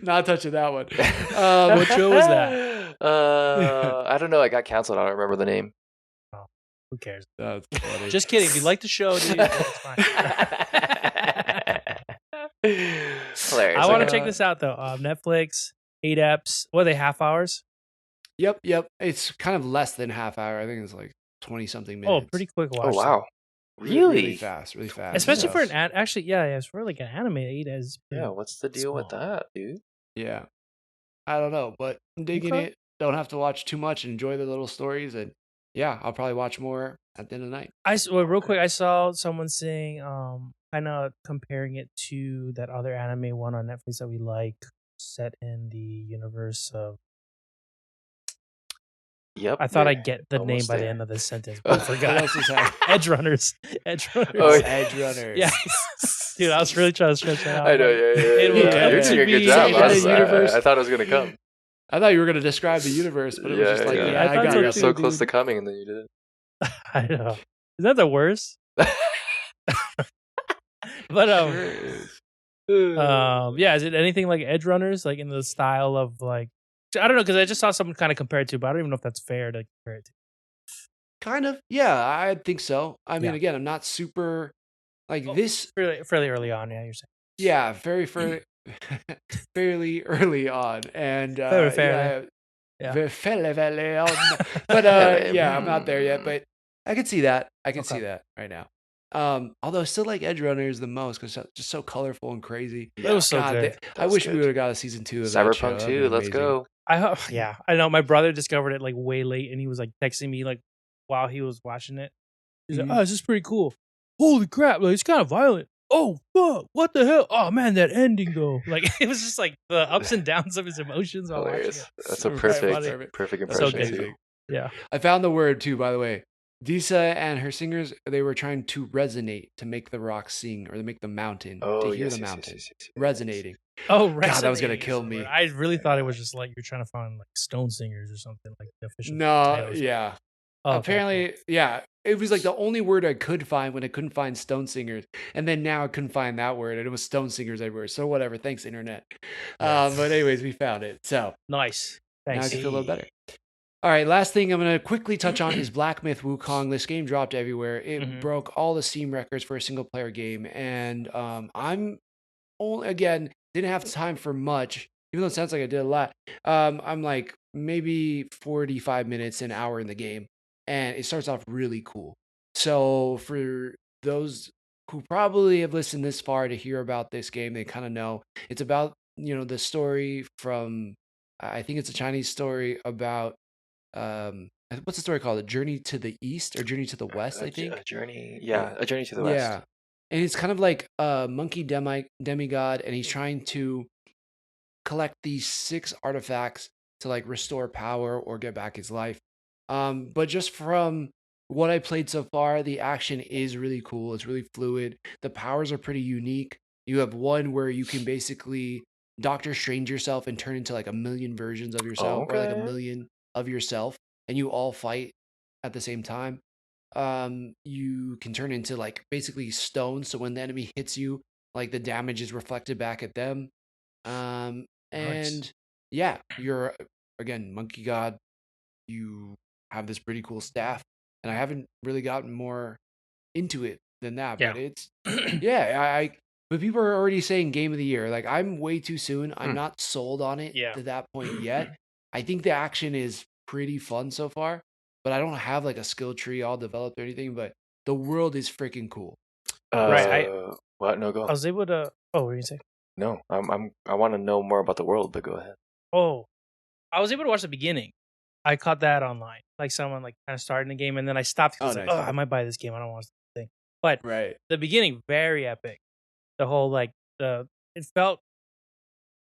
Not touching that one. What show was that? I don't know. I got canceled. I don't remember the name. Who cares? That's funny. Just kidding. If you like the show, dude, it's fine. Hilarious. I want to Okay. check this out though. Netflix, 8 eps. What are they? Half hours? Yep. It's kind of less than half hour. I think it's like 20 something Oh, minutes. pretty quick watch. Oh, wow. Really Really? fast. Especially for Yes. an actually, yeah, it's for like an anime. 8 is Yeah, what's the deal with Small. that, dude? Yeah. I don't know, but I'm digging Okay. it. Don't have to watch too much. Enjoy the little stories. And yeah, I'll probably watch more at the end of the night. Real quick, I saw someone saying, kind of comparing it to that other anime one on Netflix that we like, set in the universe of. Yep. I thought you're I'd get the name almost by the there. end of this sentence, but I What forgot. else is happening? Edge Runners. Edge Runners. Oh, yeah. Edge Runners. Yeah. Dude, I was really trying to stretch that out. I know, yeah. It will come You're to doing a good be job. in I, the was, universe. I thought it was going to come. I thought you were going to describe the universe, but it was just like, yeah. yeah, I I thought got so You it. were too, so close dude. to coming, and then you did I know. Is that the worst? But it. yeah, is it anything like Edge Runners, like in the style of like I don't know, because I just saw someone kind of compare it to, but I don't even know if that's fair to compare it to. Kind of. Yeah, I think so. I mean, Yeah. again, I'm not super like Oh, this. Fairly early on, yeah, you're saying. Yeah, fairly early on. And Fairly. Yeah. fairly on. But yeah, I'm not there yet, but I can see that. I can see Okay. that right now. Although I still like Edge Runners the most because it's just so colorful and crazy. It was so God, good. I was wish we good. would have got a season 2 of that show. Cyberpunk That'd 2, been let's amazing. go. I hope, yeah, I know. My brother discovered it like way late, and he was like texting me like while he was watching it. He's Mhm. like, "Oh, this is pretty cool. Holy crap! Like it's kind of violent. Oh fuck! What the hell? Oh man, that ending though. Like it was just like the ups and downs of his emotions while watching Hilarious. it. That's a Right, perfect That's So impression, good. too. amazing. Yeah. I found the word too, by the way. Disa and her singers, they were trying to resonate to make the rock sing or to make the mountain Oh, to hear yes, the yes, mountain yes. resonating. Oh, God, that was gonna Resonating is kill the me. word. I really thought it was just like you're trying to find like Stone Singers or something like the official. No, titles. yeah. Oh, okay, Apparently, yeah. It was like the only word I could find when I couldn't find Stone Singers, and then now I couldn't find that word, and it was Stone Singers everywhere. So whatever. Thanks, internet. Yeah. But anyways, we found it. So cool. Nice. now I Thanks. can feel a little better. All right, last thing I'm going to quickly touch on is Black Myth Wukong. This game dropped everywhere. It Mhm. broke all the Steam records for a single player game. And I'm only, again, didn't have time for much, even though it sounds like I did a lot. I'm like maybe 45 minutes, an hour in the game. And it starts off really cool. So for those who probably have listened this far to hear about this game, they kind of know it's about, the story from, I think it's a Chinese story about, what's the story called? A Journey to the East or Journey to the West, I think. A journey. Yeah, a journey to the west. Yeah. And it's kind of like a monkey demigod, and he's trying to collect these 6 artifacts to like restore power or get back his life. But just from what I played so far, the action is really cool. It's really fluid. The powers are pretty unique. You have one where you can basically Doctor Strange yourself and turn into like a million versions of yourself, or like a Okay. million of yourself, and you all fight at the same time. You can turn into like basically stone, so when the enemy hits you, like the damage is reflected back at them. Nice. And yeah, you're again monkey god. You have this pretty cool staff, and I haven't really gotten more into it than that, Yeah. but it's yeah, but people are already saying game of the year. Like I'm way too soon. I'm Hmm. not sold on it Yeah. to that point yet. I think the action is pretty fun so far, but I don't have like a skill tree all developed or anything, but the world is freaking cool. Right, What? No, I go. was able to. Oh, what were you saying? No, I want to know more about the world, but go ahead. Oh, I was able to watch the beginning. I caught that online, like someone like kind of starting the game, and then I stopped because Oh, like, nice. oh, I might buy this game. I don't want this thing. But Right. the beginning, very epic. The whole like it felt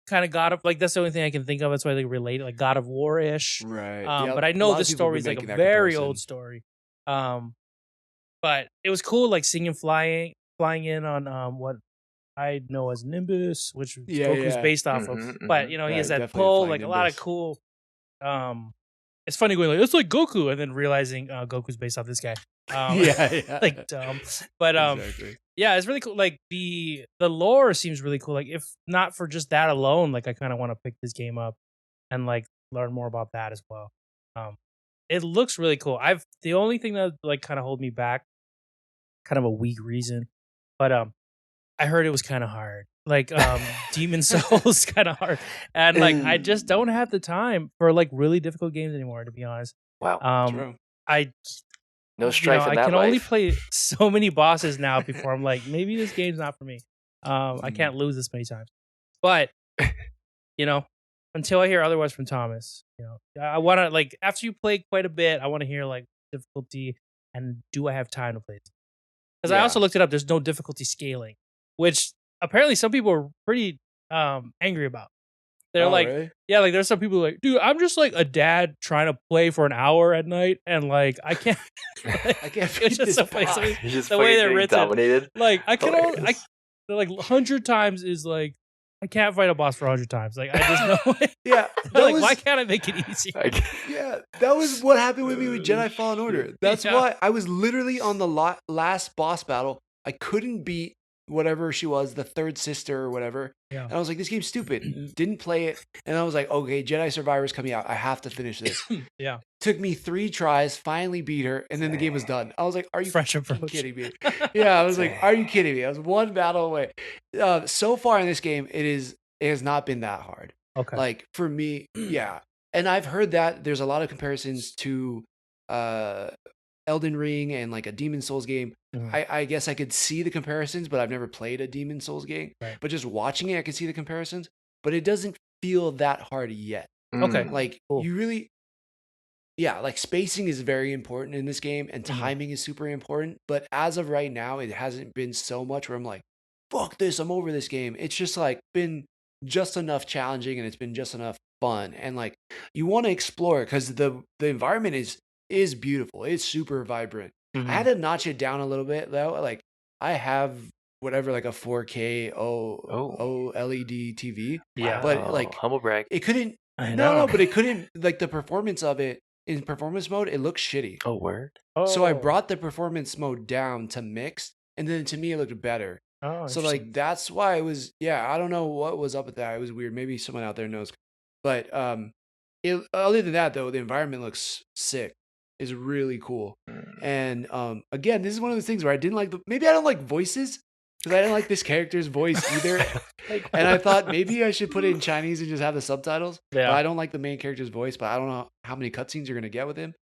kind of God of like that's the only thing I can think of. That's why they relate it, like God of War ish. Right. But I know this story is like a very old story. But it was cool, like seeing him flying in on what I know as Nimbus, which Yeah, Goku's yeah. based off of. Mhm, But mhm. you know, he Right, has that definitely a pull, flying like a lot of Nimbus. cool. It's funny going like it's like Goku, and then realizing Goku's based off this guy. Yeah. like dumb. But Exactly. yeah, it's really cool. Like the lore seems really cool. Like if not for just that alone, like I kind of want to pick this game up and like learn more about that as well. It looks really cool. The only thing that like kind of hold me back, kind of a weak reason, but I heard it was kind of hard. Like Demon Souls kind of hard. And like I just don't have the time for like really difficult games anymore, to be honest. Wow. True. I No strife in I that can life. only play so many bosses now before I'm like, maybe this game's not for me. I can't lose this many times. But you know, until I hear otherwise from Thomas, you know, I want to like after you play quite a bit, I want to hear like difficulty and do I have time to play this? Because I also Yeah. looked it up. There's no difficulty scaling, which apparently some people are pretty angry about. They're Oh, like, really? yeah, like there's some people like, dude, I'm just like a dad trying to play for an hour at night, and like I can't. I can't It's beat just this so funny. boss. So You're just the way fucking they're getting written, dominated. like I can only, Hilarious. they're like 100 times is like I can't fight a boss for 100 times. Like I just know. Yeah, They're that like, was why can't I make it easier? yeah, that was what happened with me with Jedi Fallen Order. That's Yeah. why I was literally on the last boss battle. I couldn't beat whatever she was, the third sister or whatever. Yeah. And I was like, this game's stupid. Didn't play it. And I was like, okay, Jedi Survivor's coming out. I have to finish this. Yeah. Took me 3 tries, finally beat her, and then the game was done. I was like, are you Fresh fucking approach. kidding me? Yeah, I was like, are you kidding me? I was one battle away. So far in this game, it has not been that hard. Okay. Like for me, yeah. And I've heard that there's a lot of comparisons to Elden Ring and like a Demon Souls game. Mhm. I guess I could see the comparisons, but I've never played a Demon Souls game. Right. But just watching it, I can see the comparisons. But it doesn't feel that hard yet. Okay. Like Cool. you really, yeah, like spacing is very important in this game, and Mhm. timing is super important. But as of right now, it hasn't been so much where I'm like, fuck this, I'm over this game. It's just like been just enough challenging, and it's been just enough fun. And like you want to explore it because the environment is beautiful. It's super vibrant. I had to notch it down a little bit though. Like I have whatever like a 4K OLED TV, Yeah. but like humble brag. it couldn't. I No, but it couldn't. Like the performance of it in performance mode, it looks shitty. Oh, word. So I brought the performance mode down to mixed, and then to me it looked better. Oh, So like that's why it was. Yeah, I don't know what was up with that. It was weird. Maybe someone out there knows. But other than that though, the environment looks sick. It's really cool. And again, this is one of those things where I didn't like maybe I don't like voices because I didn't like this character's voice either. And I thought maybe I should put it in Chinese and just have the subtitles. Yeah. But I don't like the main character's voice, but I don't know how many cutscenes you're gonna get with him.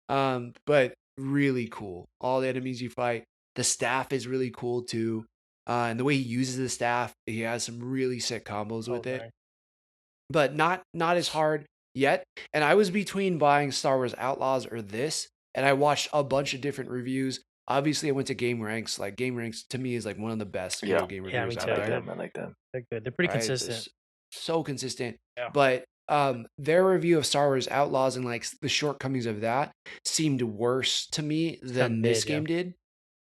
But really cool. All the enemies you fight. The staff is really cool too. And the way he uses the staff, he has some really sick combos with it. nice. But not as hard yet. And I was between buying Star Wars Outlaws or this, and I watched a bunch of different reviews. Obviously, I went to Game Ranks. Like Game Ranks to me is like one of the best video game Yeah, reviewers me out too. there. I like them. They're good. They're pretty Right? consistent. So consistent. Yeah. But their review of Star Wars Outlaws and like the shortcomings of that seemed worse to me than Kinda this mid, yeah. game did.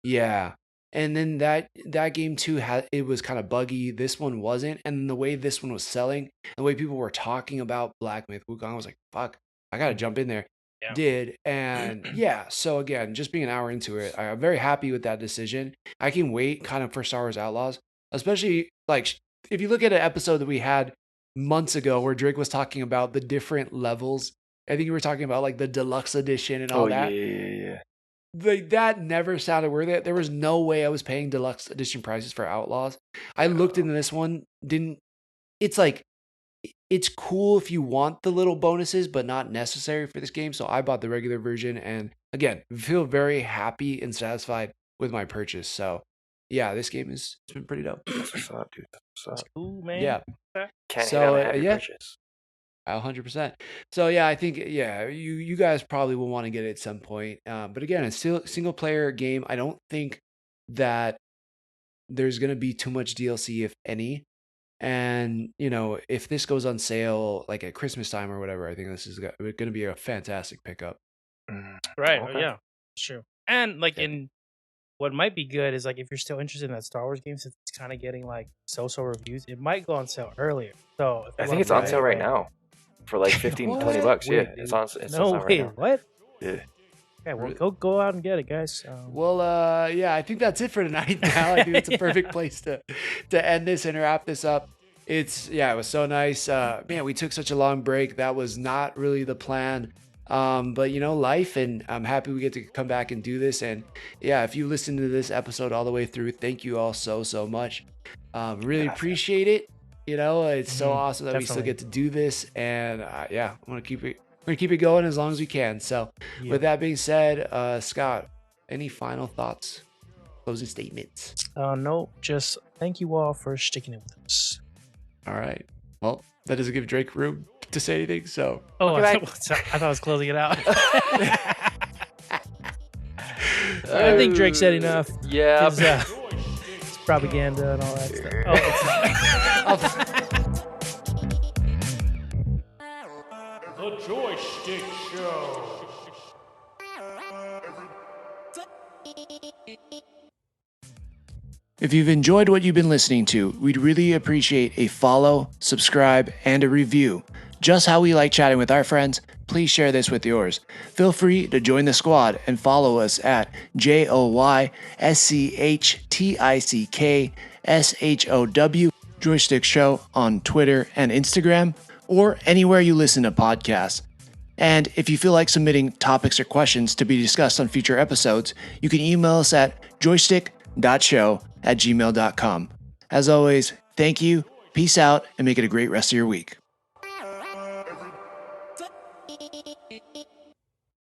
Yeah. And then that game too it was kind of buggy. This one wasn't. And the way this one was selling, the way people were talking about Black Myth Wukong, I was like, fuck, I gotta jump in there. Yeah. Did. And yeah, so again, just being an hour into it, I'm very happy with that decision. I can wait kind of for Star Wars Outlaws, especially like if you look at an episode that we had months ago where Drake was talking about the different levels. I think you were talking about like the deluxe edition and all that. Yeah. Like that never sounded worth it. There was no way I was paying deluxe edition prices for Outlaws. I looked into this one, it's like it's cool if you want the little bonuses, but not necessary for this game. So I bought the regular version and again, feel very happy and satisfied with my purchase. So yeah, this game it's been pretty dope. That's what's up, dude. That's what's up. Cool, man. Yeah. Can't So, hate on a happy yeah. purchase. 100%. So yeah, I think you guys probably will want to get it at some point. But again, it's still a single player game. I don't think that there's gonna be too much DLC, if any. And if this goes on sale like at Christmas time or whatever, I think this is gonna be a fantastic pickup. Right. Okay. Yeah. It's true. And like Yeah. in what might be good is like if you're still interested in that Star Wars game, since it's kind of getting like so reviews, it might go on sale earlier. So if you I think wanna it's on buy sale it, right now for like 15 to 20 What? bucks. Wait, Yeah, dude. it's on No sale right way. now. What? Yeah. Okay, well, go out and get it, guys. Well, yeah, I think that's it for tonight. Now I think it's a perfect place to end this and wrap this up. It was so nice. Man, we took such a long break. That was not really the plan. But life, and I'm happy we get to come back and do this. And yeah, if you listen to this episode all the way through, thank you all so much. Really appreciate it. It's so awesome that we still definitely. get to do this. And yeah, I'm gonna keep it going as long as we can. So Yeah. with that being said, Scott, any final thoughts, closing statements? No, just thank you all for sticking it with us. All right. Well, that doesn't give Drake room to say anything. So Oh, Okay, I thought I was closing it out. I think Drake said enough. Yeah. His, his propaganda and all that stuff. Oh, it's not. The Joystick Show. if you've enjoyed what you've been listening to, we'd really appreciate a follow, subscribe, and a review. Just how we like chatting with our friends, please share this with yours. Feel free to join the squad and follow us at JoyStickShow Joystick Show on Twitter and Instagram, or anywhere you listen to podcasts. And if you feel like submitting topics or questions to be discussed on future episodes, you can email us at joystick.show@gmail.com. As always, thank you, peace out, and make it a great rest of your week.